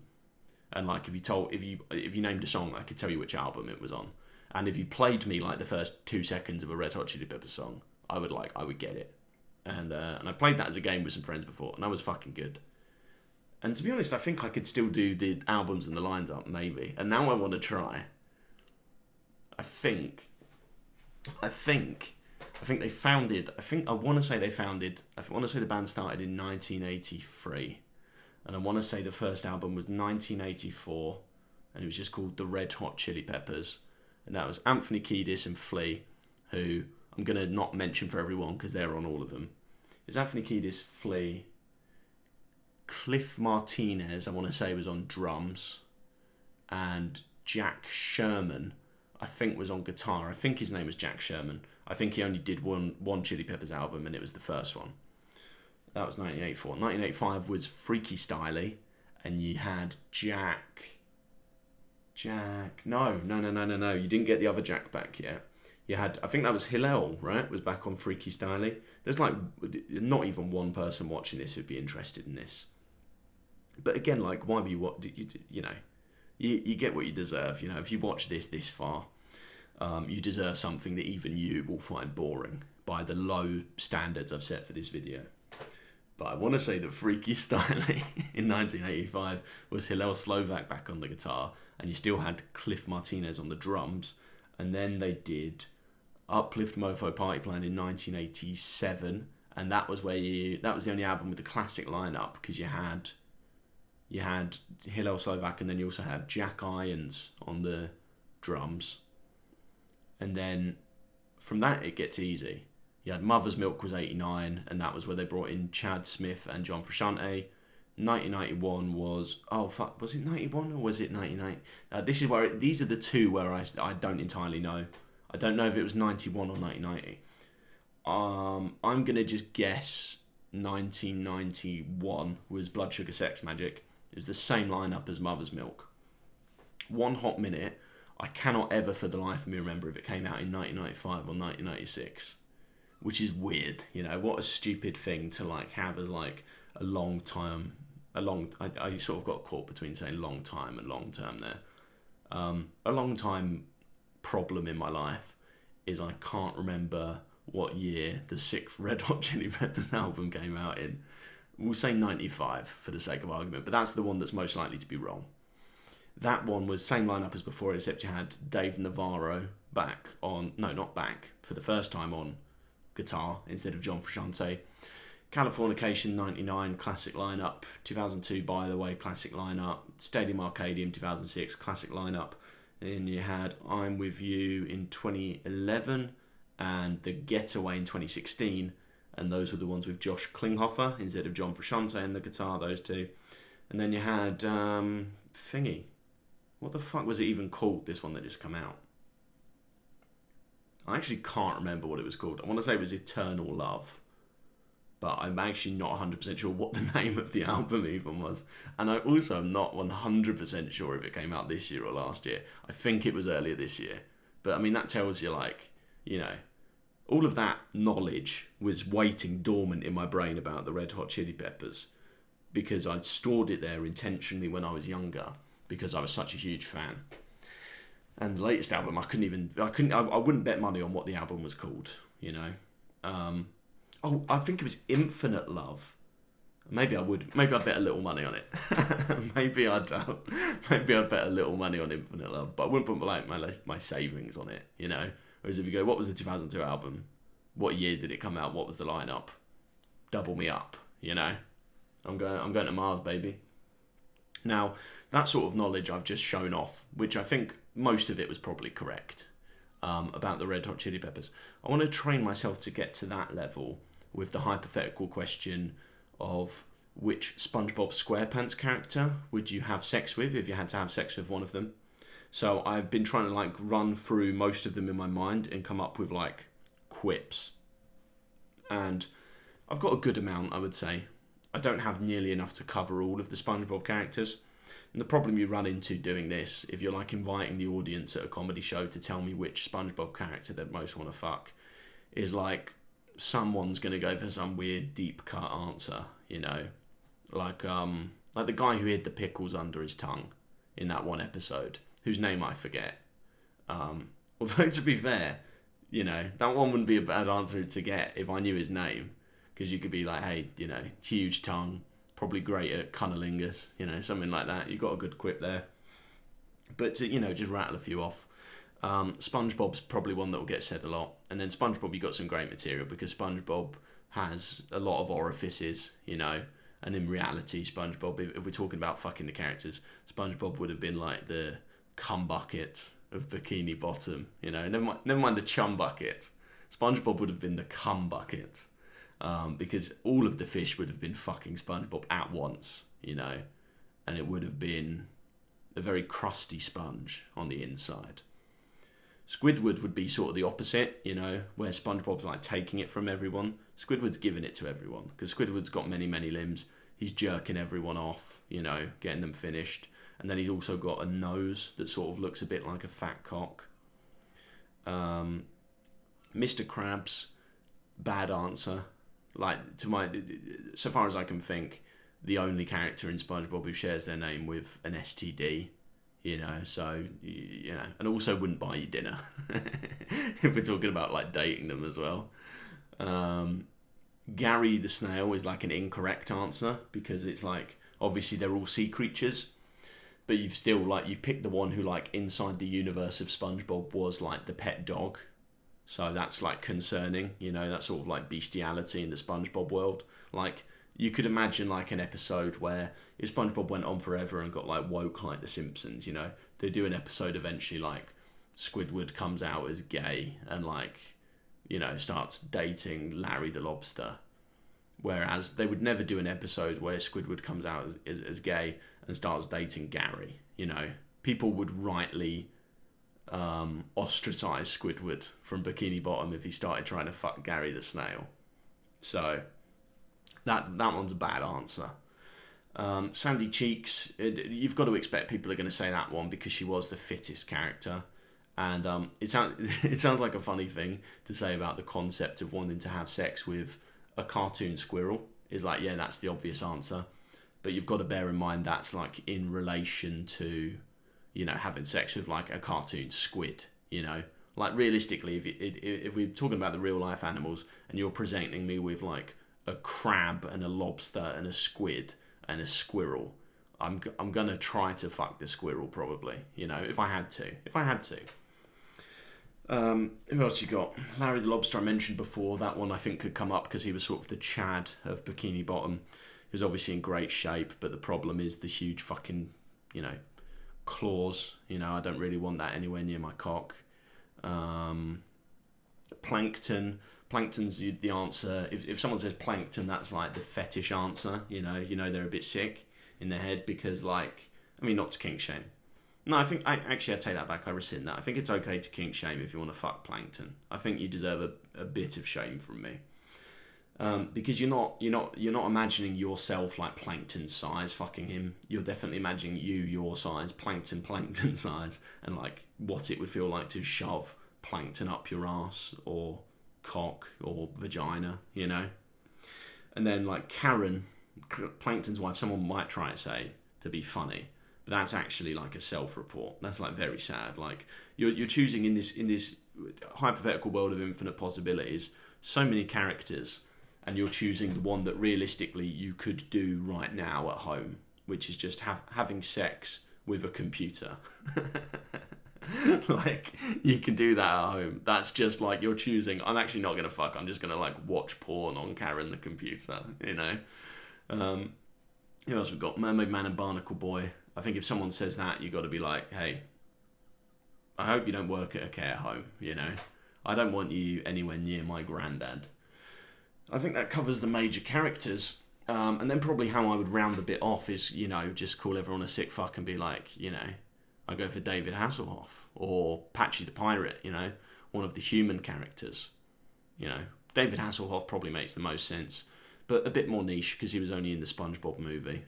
S1: And like if you named a song, I could tell you which album it was on. And if you played me like the first 2 seconds of a Red Hot Chili Peppers song, I would get it. And I played that as a game with some friends before, and that was fucking good. And to be honest, I think I could still do the albums and the lines up, maybe. And now I want to try. I want to say the band started in 1983. And I want to say the first album was 1984. And it was just called The Red Hot Chili Peppers. And that was Anthony Kiedis and Flea, who I'm going to not mention for everyone because they're on all of them. It's Anthony Kiedis, Flea, Cliff Martinez, I want to say, was on drums, and Jack Sherman, I think, was on guitar. I think his name was Jack Sherman. I think he only did one Chili Peppers album, and it was the first one. That was 1984. 1985 was Freaky Styley, and you had No. You didn't get the other Jack back yet. You had, I think that was Hillel, right? Was back on Freaky Styley. There's like not even one person watching this who'd be interested in this. But again, like, why were you you know, you get what you deserve. You know, if you watch this far, you deserve something that even you will find boring by the low standards I've set for this video. But I want to say that Freaky Styley in 1985 was Hillel Slovak back on the guitar, and you still had Cliff Martinez on the drums. And then they did Uplift Mofo Party Plan in 1987, and that was the only album with the classic lineup, because you had Hillel Slovak, and then you also had Jack Irons on the drums. And then from that it gets easy. You had Mother's Milk was 89, and that was where they brought in Chad Smith and John Frusciante. 1991 was it 91 or was it 99? These are the two where I don't entirely know. I don't know if it was 91 or 1990. I'm gonna just guess 1991 was Blood Sugar Sex Magic. It was the same lineup as Mother's Milk. One Hot Minute, I cannot ever for the life of me remember if it came out in 1995 or 1996, which is weird. You know, what a stupid thing to like have as like a long time. I sort of got caught between saying long time and long term there. A long time problem in my life is I can't remember what year the 6th Red Hot Chili Peppers album came out in. We'll say 95 for the sake of argument, but that's the one that's most likely to be wrong. That one was same lineup as before, except you had Dave Navarro for the first time on guitar instead of John Frusciante. Californication 99 classic lineup, 2002 By the Way classic lineup, Stadium Arcadium 2006 classic lineup, and you had I'm With You in 2011 and The Getaway in 2016, and those were the ones with Josh Klinghoffer instead of John Frusciante and the guitar, those two. And then you had thingy, what the fuck was it even called, this one that just come out? I actually can't remember what it was called. I want to say it was Eternal Love, but I'm actually not 100% sure what the name of the album even was. And I also am not 100% sure if it came out this year or last year. I think it was earlier this year. But I mean, that tells you, like, you know, all of that knowledge was waiting dormant in my brain about the Red Hot Chili Peppers because I'd stored it there intentionally when I was younger because I was such a huge fan. And the latest album, I wouldn't bet money on what the album was called, you know. I think it was Infinite Love. Maybe I would. Maybe I'd bet a little money on it. maybe I'd bet a little money on Infinite Love, but I wouldn't put like my savings on it, you know. Whereas if you go, what was the 2002 album? What year did it come out? What was the lineup? Double me up, you know. I'm going to Mars, baby. Now, that sort of knowledge I've just shown off, which I think most of it was probably correct about the Red Hot Chili Peppers. I want to train myself to get to that level with the hypothetical question of which SpongeBob SquarePants character would you have sex with if you had to have sex with one of them. So I've been trying to like run through most of them in my mind and come up with like quips. And I've got a good amount, I would say. I don't have nearly enough to cover all of the SpongeBob characters. And the problem you run into doing this, if you're like inviting the audience at a comedy show to tell me which SpongeBob character they'd most want to fuck, is like someone's going to go for some weird deep cut answer, you know. Like the guy who hid the pickles under his tongue in that one episode, whose name I forget. Although to be fair, you know, that one wouldn't be a bad answer to get if I knew his name. Because you could be like, hey, you know, huge tongue, probably great at cunnilingus, you know, something like that. You got a good quip there. But to, you know, just rattle a few off. SpongeBob's probably one that will get said a lot. And then SpongeBob, you got some great material because SpongeBob has a lot of orifices, you know. And in reality, SpongeBob, if we're talking about fucking the characters, SpongeBob would have been like the cum bucket of Bikini Bottom, you know. Never mind the chum bucket. SpongeBob would have been the cum bucket. Because all of the fish would have been fucking SpongeBob at once, you know, and it would have been a very crusty sponge on the inside. Squidward would be sort of the opposite, you know, where SpongeBob's like taking it from everyone. Squidward's giving it to everyone because Squidward's got many, many limbs. He's jerking everyone off, you know, getting them finished. And then he's also got a nose that sort of looks a bit like a fat cock. Mr. Krabs, bad answer. Like, so far as I can think, the only character in SpongeBob who shares their name with an STD, you know, so, you know, and also wouldn't buy you dinner. If we're talking about, like, dating them as well. Gary the Snail is, like, an incorrect answer, because it's, like, obviously they're all sea creatures, but you've picked the one who, like, inside the universe of SpongeBob was, like, the pet dog. So that's like concerning, you know, that sort of like bestiality in the SpongeBob world. Like you could imagine like an episode where if SpongeBob went on forever and got like woke like The Simpsons, you know, they do an episode eventually like Squidward comes out as gay and like, you know, starts dating Larry the Lobster. Whereas they would never do an episode where Squidward comes out as gay and starts dating Gary, you know. People would rightly ostracize Squidward from Bikini Bottom if he started trying to fuck Gary the Snail. So that one's a bad answer. Sandy Cheeks, you've got to expect people are going to say that one because she was the fittest character. And it sounds like a funny thing to say about the concept of wanting to have sex with a cartoon squirrel. Is like, yeah, that's the obvious answer. But you've got to bear in mind that's like in relation to, you know, having sex with like a cartoon squid, you know. Like realistically, if we're talking about the real life animals and you're presenting me with like a crab and a lobster and a squid and a squirrel, I'm gonna try to fuck the squirrel probably, you know, if I had to. Who else you got? Larry the Lobster I mentioned before. That one I think could come up because he was sort of the Chad of Bikini Bottom. He was obviously in great shape, but the problem is the huge fucking, you know, claws. You know, I don't really want that anywhere near my cock. Plankton's the answer. If someone says plankton, that's like the fetish answer. You know they're a bit sick in their head because, like, I mean, not to kink shame. No, I take that back. I rescind that. I think it's okay to kink shame if you want to fuck Plankton. I think you deserve a bit of shame from me, because you're not imagining yourself like Plankton's size fucking him. You're definitely imagining your size, Plankton size, and like what it would feel like to shove Plankton up your ass or cock or vagina, you know. And then like Karen, Plankton's wife, someone might try to say to be funny, but that's actually like a self-report. That's like very sad. Like you're choosing in this hypothetical world of infinite possibilities, so many characters, and you're choosing the one that realistically you could do right now at home, which is just having sex with a computer. Like, you can do that at home. That's just like you're choosing, I'm actually not gonna fuck, I'm just gonna like watch porn on Karen the computer, you know. Who else we've got? Mermaid Man and Barnacle Boy. I think if someone says that, you got to be like, hey, I hope you don't work at a care home, you know. I don't want you anywhere near my granddad. I think that covers the major characters. And then probably how I would round the bit off is, you know, just call everyone a sick fuck and be like, you know, I go for David Hasselhoff or Patchy the Pirate, you know, one of the human characters. You know, David Hasselhoff probably makes the most sense, but a bit more niche because he was only in the SpongeBob movie.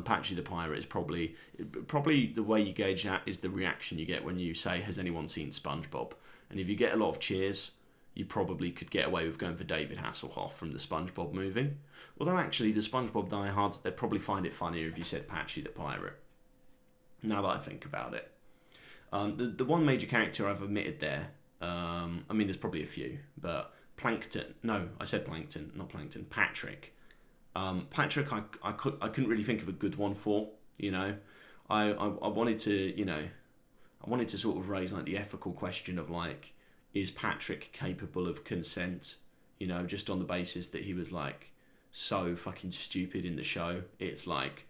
S1: Patchy the Pirate is probably the way you gauge that is the reaction you get when you say, has anyone seen SpongeBob? And if you get a lot of cheers, you probably could get away with going for David Hasselhoff from the SpongeBob movie. Although actually the SpongeBob diehards, they'd probably find it funnier if you said Patchy the Pirate. Now that I think about it. The one major character I've omitted there, I mean there's probably a few, but Plankton, no, I said Plankton, not Plankton, Patrick. Patrick, I couldn't really think of a good one for, you know. I wanted to, you know, I wanted to sort of raise like the ethical question of like, is Patrick capable of consent? You know, just on the basis that he was like so fucking stupid in the show. It's like,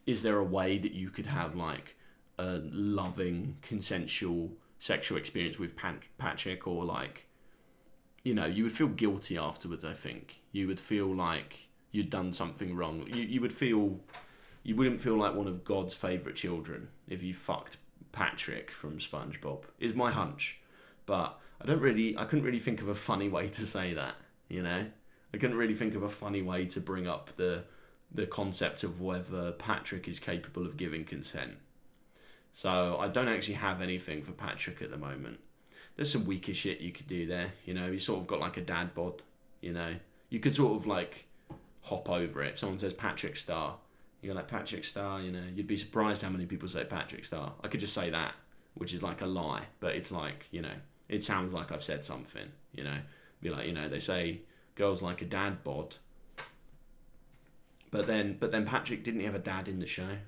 S1: is there a way that you could have like a loving, consensual sexual experience with Patrick, or like, you know, you would feel guilty afterwards. I think you would feel like you'd done something wrong. You wouldn't feel like one of God's favourite children if you fucked Patrick from SpongeBob, is my hunch. But I couldn't really think of a funny way to say that, you know? I couldn't really think of a funny way to bring up the concept of whether Patrick is capable of giving consent. So I don't actually have anything for Patrick at the moment. There's some weaker shit you could do there, you know? You sort of got like a dad bod, you know? You could sort of like hop over it. If someone says Patrick Star, you go like Patrick Star, you know? You'd be surprised how many people say Patrick Star. I could just say that, which is like a lie, but it's like, you know, it sounds like I've said something, you know? Be like, you know, they say girls like a dad bod, but then Patrick, didn't he have a dad in the show?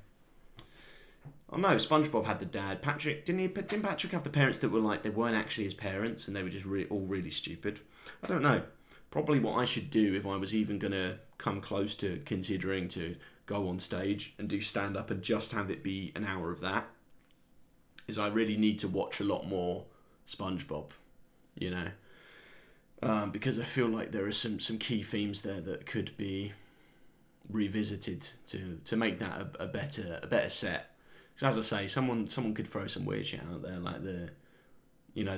S1: Oh no, SpongeBob had the dad. Patrick, didn't Patrick have the parents that were like, they weren't actually his parents and they were just all really stupid? I don't know. Probably what I should do if I was even going to come close to considering to go on stage and do stand-up and just have it be an hour of that, is I really need to watch a lot more SpongeBob, you know, because I feel like there are some key themes there that could be revisited to make that a better set. Because as I say, someone could throw some weird shit out there, like the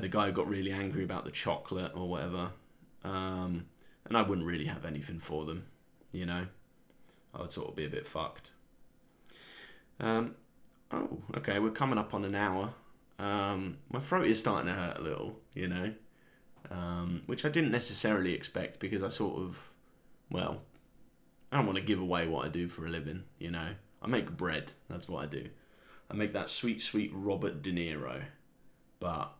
S1: guy who got really angry about the chocolate or whatever, and I wouldn't really have anything for them, you know. I would sort of be a bit fucked. Oh, okay, we're coming up on an hour. My throat is starting to hurt a little, you know, which I didn't necessarily expect because I sort of, well, I don't want to give away what I do for a living, you know. I make bread, that's what I do. I make that sweet, sweet Robert De Niro, but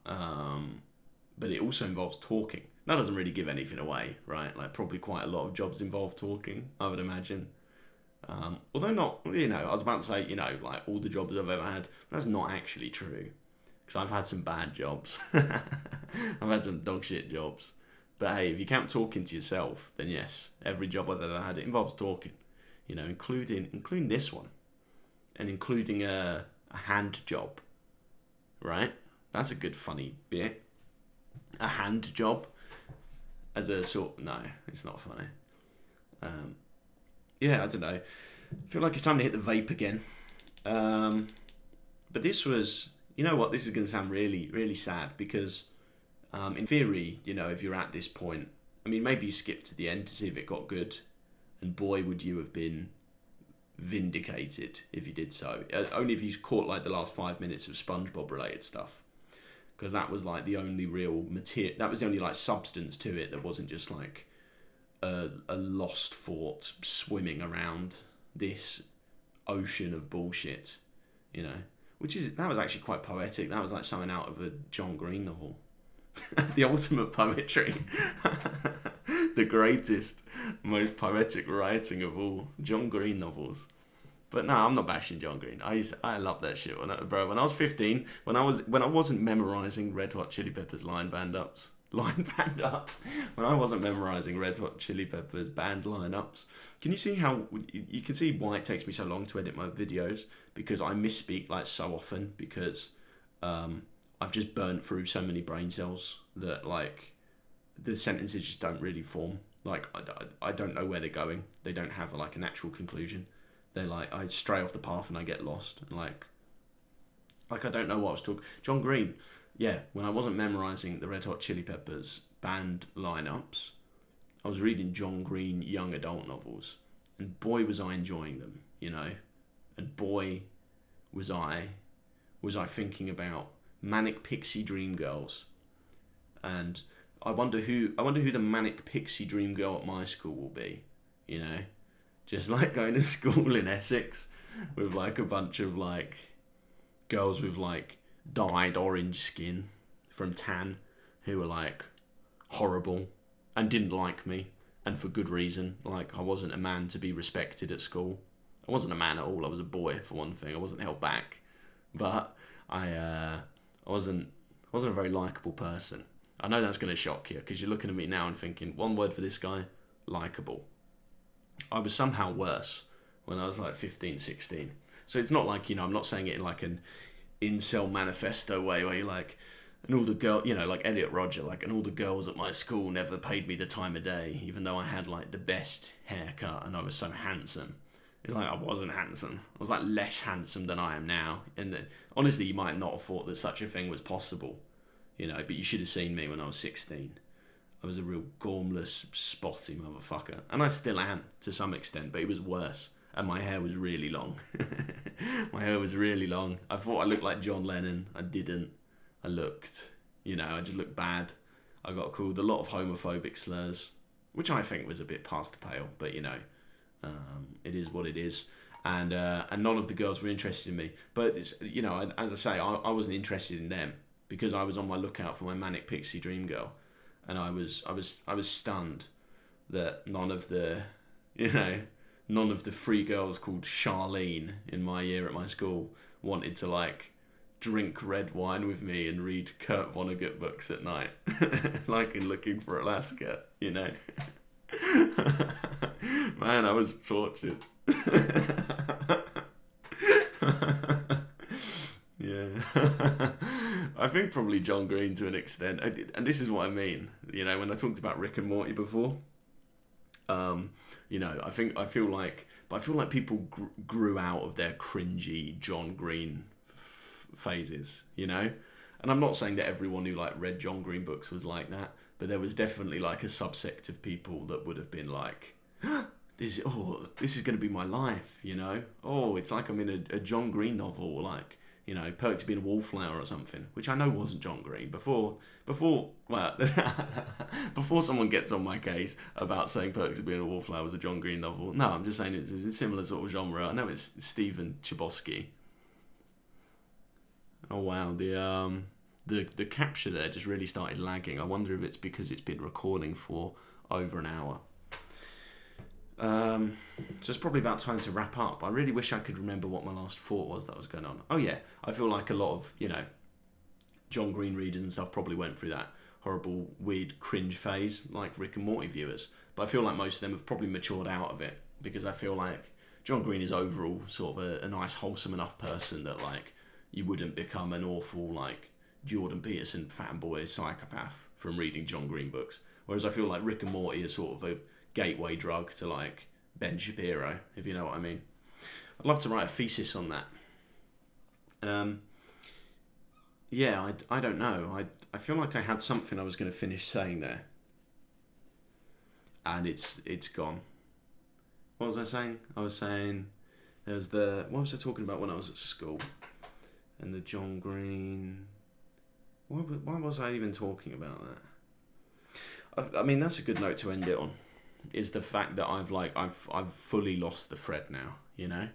S1: it also involves talking. That doesn't really give anything away, right? Like probably quite a lot of jobs involve talking, I would imagine. Although not, you know, I was about to say, you know, like all the jobs I've ever had, that's not actually true. Because I've had some bad jobs. I've had some dog shit jobs. But hey, if you count talking to yourself, then yes, every job I've ever had, it involves talking. You know, including this one. And including a hand job. Right? That's a good funny bit. A hand job. As a sort... No, it's not funny. Yeah, I don't know. I feel like it's time to hit the vape again. But this was... You know what? This is going to sound really, really sad because in theory, you know, if you're at this point, I mean, maybe you skip to the end to see if it got good. And boy, would you have been vindicated if you did so. Only if you caught like the last 5 minutes of SpongeBob related stuff. because that was like the only real material. That was the only like substance to it that wasn't just like a lost thought swimming around this ocean of bullshit, you know. That was actually quite poetic. That was like something out of a John Green novel. The ultimate poetry. The greatest, most poetic writing of all John Green novels. But no, I'm not bashing John Green. I love that shit. When I was 15, when I wasn't memorizing Red Hot Chili Peppers when I wasn't memorizing Red Hot Chili Peppers band lineups. Can you see how you can see why it takes me so long to edit my videos? Because I misspeak like so often, because I've just burnt through so many brain cells that like the sentences just don't really form. Like I don't know where they're going. They don't have like an actual conclusion. They're like, I stray off the path and I get lost. And like I don't know what I was talking. John Green, yeah. When I wasn't memorizing the Red Hot Chili Peppers band lineups, I was reading John Green young adult novels, and boy was I enjoying them, you know. And boy was I thinking about manic pixie dream girls, and I wonder who the manic pixie dream girl at my school will be, you know. Just like going to school in Essex with like a bunch of like girls with like dyed orange skin from tan who were like horrible and didn't like me, and for good reason. Like I wasn't a man to be respected at school. I wasn't a man at all. I was a boy, for one thing. I wasn't held back, but I wasn't a very likable person. I know that's going to shock you, because you're looking at me now and thinking, one word for this guy, likable. I was somehow worse when I was like 15, 16. So it's not like, you know, I'm not saying it in like an incel manifesto way where you're like, and all the girls, you know, like Elliot Rodger, like, and all the girls at my school never paid me the time of day, even though I had like the best haircut and I was so handsome. It's like I wasn't handsome. I was like less handsome than I am now. And honestly, you might not have thought that such a thing was possible, you know, but you should have seen me when I was 16. I was a real gormless, spotty motherfucker. And I still am, to some extent, but it was worse. And my hair was really long. My hair was really long. I thought I looked like John Lennon. I didn't. I looked, you know, I just looked bad. I got called a lot of homophobic slurs, which I think was a bit past the pale, but, you know, it is what it is. And none of the girls were interested in me. But, it's, you know, as I say, I wasn't interested in them, because I was on my lookout for my manic pixie dream girl. And I was stunned that none of the three girls called Charlene in my year at my school wanted to like drink red wine with me and read Kurt Vonnegut books at night, like in Looking for Alaska, you know. Man, I was tortured. Yeah. I think probably John Green to an extent, and this is what I mean, you know, when I talked about Rick and Morty before, you know, I feel like people grew out of their cringy John Green phases, you know, and I'm not saying that everyone who like read John Green books was like that, but there was definitely like a subsect of people that would have been like, this is going to be my life, you know, it's like I'm in a John Green novel, like, you know, Perks being a wallflower or something, which I know wasn't John Green. Before someone gets on my case about saying Perks being a wallflower was a John Green novel, no, I'm just saying it's a similar sort of genre. I know it's Stephen Chbosky. Oh wow, the capture there just really started lagging. I wonder if it's because it's been recording for over an hour. So it's probably about time to wrap up. I really wish I could remember what my last thought was that was going on. Oh yeah, I feel like a lot of, you know, John Green readers and stuff probably went through that horrible, weird cringe phase like Rick and Morty viewers. But I feel like most of them have probably matured out of it, because I feel like John Green is overall sort of a nice, wholesome enough person that like you wouldn't become an awful like Jordan Peterson fanboy psychopath from reading John Green books. Whereas I feel like Rick and Morty is sort of a gateway drug to like Ben Shapiro, if you know what I mean. I'd love to write a thesis on that. Yeah, I don't know. I feel like I had something I was going to finish saying there, and it's gone. What was I saying? I was saying there was what was I talking about when I was at school? And the John Green. Why was I even talking about that? I mean, that's a good note to end it on. Is the fact that I've fully lost the thread now. You know, and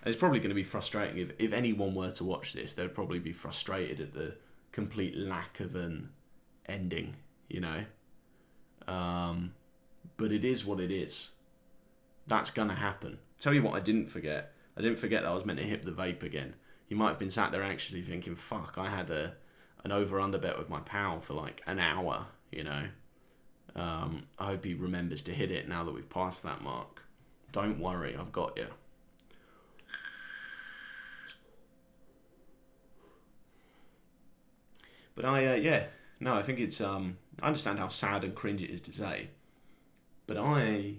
S1: it's probably going to be frustrating if anyone were to watch this. They'd probably be frustrated at the complete lack of an ending. You know, but it is what it is. That's gonna happen. Tell you what, I didn't forget. I didn't forget that I was meant to hit the vape again. You might have been sat there anxiously thinking, "Fuck, I had an over/under bet with my pal for like an hour." You know. I hope he remembers to hit it now that we've passed that mark. Don't worry, I've got you. But I think it's, I understand how sad and cringe it is to say, but I've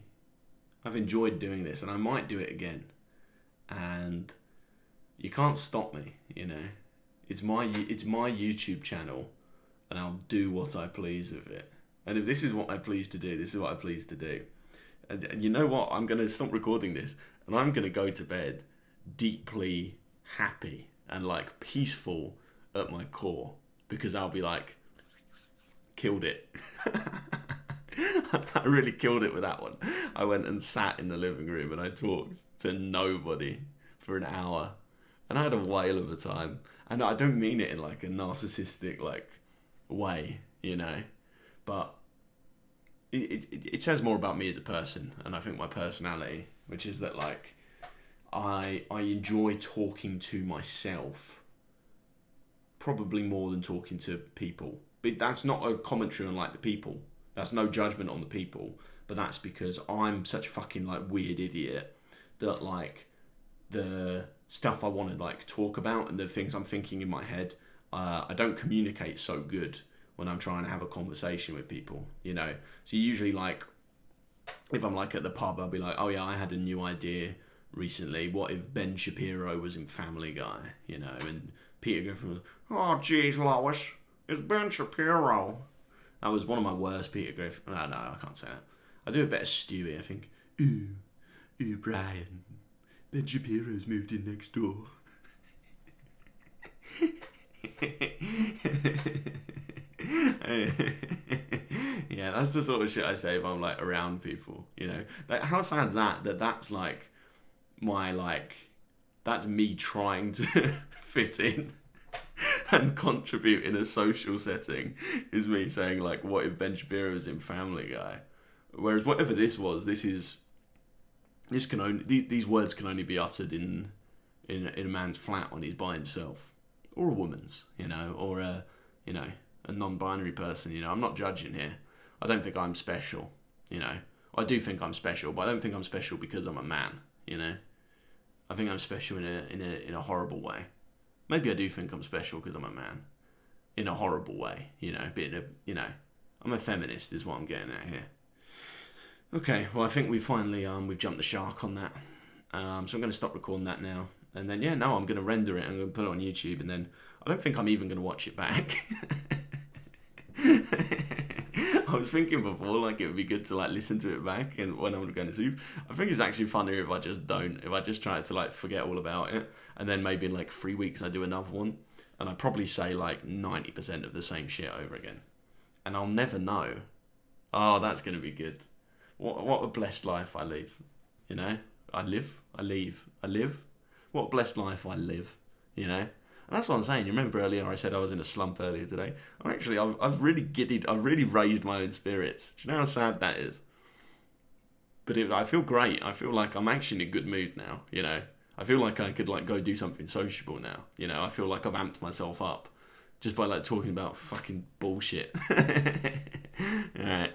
S1: enjoyed doing this, and I might do it again. And you can't stop me, you know. It's my YouTube channel, and I'll do what I please with it. And if this is what I please to do, this is what I please to do. And you know what? I'm going to stop recording this, and I'm going to go to bed deeply happy and like peaceful at my core, because I'll be like, killed it. I really killed it with that one. I went and sat in the living room and I talked to nobody for an hour, and I had a whale of a time. And I don't mean it in like a narcissistic like way, you know, but it says more about me as a person, and I think my personality, which is that like I enjoy talking to myself probably more than talking to people. But that's not a commentary on like the people. That's no judgment on the people. But that's because I'm such a fucking like weird idiot that like the stuff I want to like talk about and the things I'm thinking in my head, I don't communicate so good when I'm trying to have a conversation with people, you know. So usually like if I'm like at the pub, I'll be like, oh yeah, I had a new idea recently. What if Ben Shapiro was in Family Guy, you know? And Peter Griffin was, oh geez, Lois, it's Ben Shapiro. That was one of my worst Peter Griffin. No, I can't say that. I do a bit of Stewie, I think. Ooh, Brian. Ben Shapiro's moved in next door. Yeah, that's the sort of shit I say if I'm like around people, you know. Like, how sad's that? That's like my like, that's me trying to fit in and contribute in a social setting, is me saying like, what if Ben Shapiro was in Family Guy? Whereas whatever this was, these words can only be uttered in a man's flat when he's by himself, or a woman's, you know, or a non-binary person, you know. I'm not judging here. I don't think I'm special, you know. I do think I'm special, but I don't think I'm special because I'm a man, you know. I think I'm special in a horrible way. Maybe I do think I'm special because I'm a man, in a horrible way, you know. But I'm a feminist, is what I'm getting at here. Okay, well I think we finally we've jumped the shark on that. So I'm going to stop recording that now, and then I'm going to render it. I'm going to put it on YouTube, and then I don't think I'm even going to watch it back. I was thinking before, like, it would be good to like listen to it back and when I'm going to sleep. I think it's actually funnier if I just don't. If I just try to like forget all about it, and then maybe in like 3 weeks I do another one, and I probably say like 90% of the same shit over again, and I'll never know. Oh, that's going to be good. What a blessed life I live. You know, I live, I leave, I live. What a blessed life I live. You know. And that's what I'm saying. You remember earlier I said I was in a slump earlier today? I've really giddied. I've really raised my own spirits. Do you know how sad that is? But I feel great. I feel like I'm actually in a good mood now, you know. I feel like I could like go do something sociable now, you know. I feel like I've amped myself up just by like talking about fucking bullshit. Alright.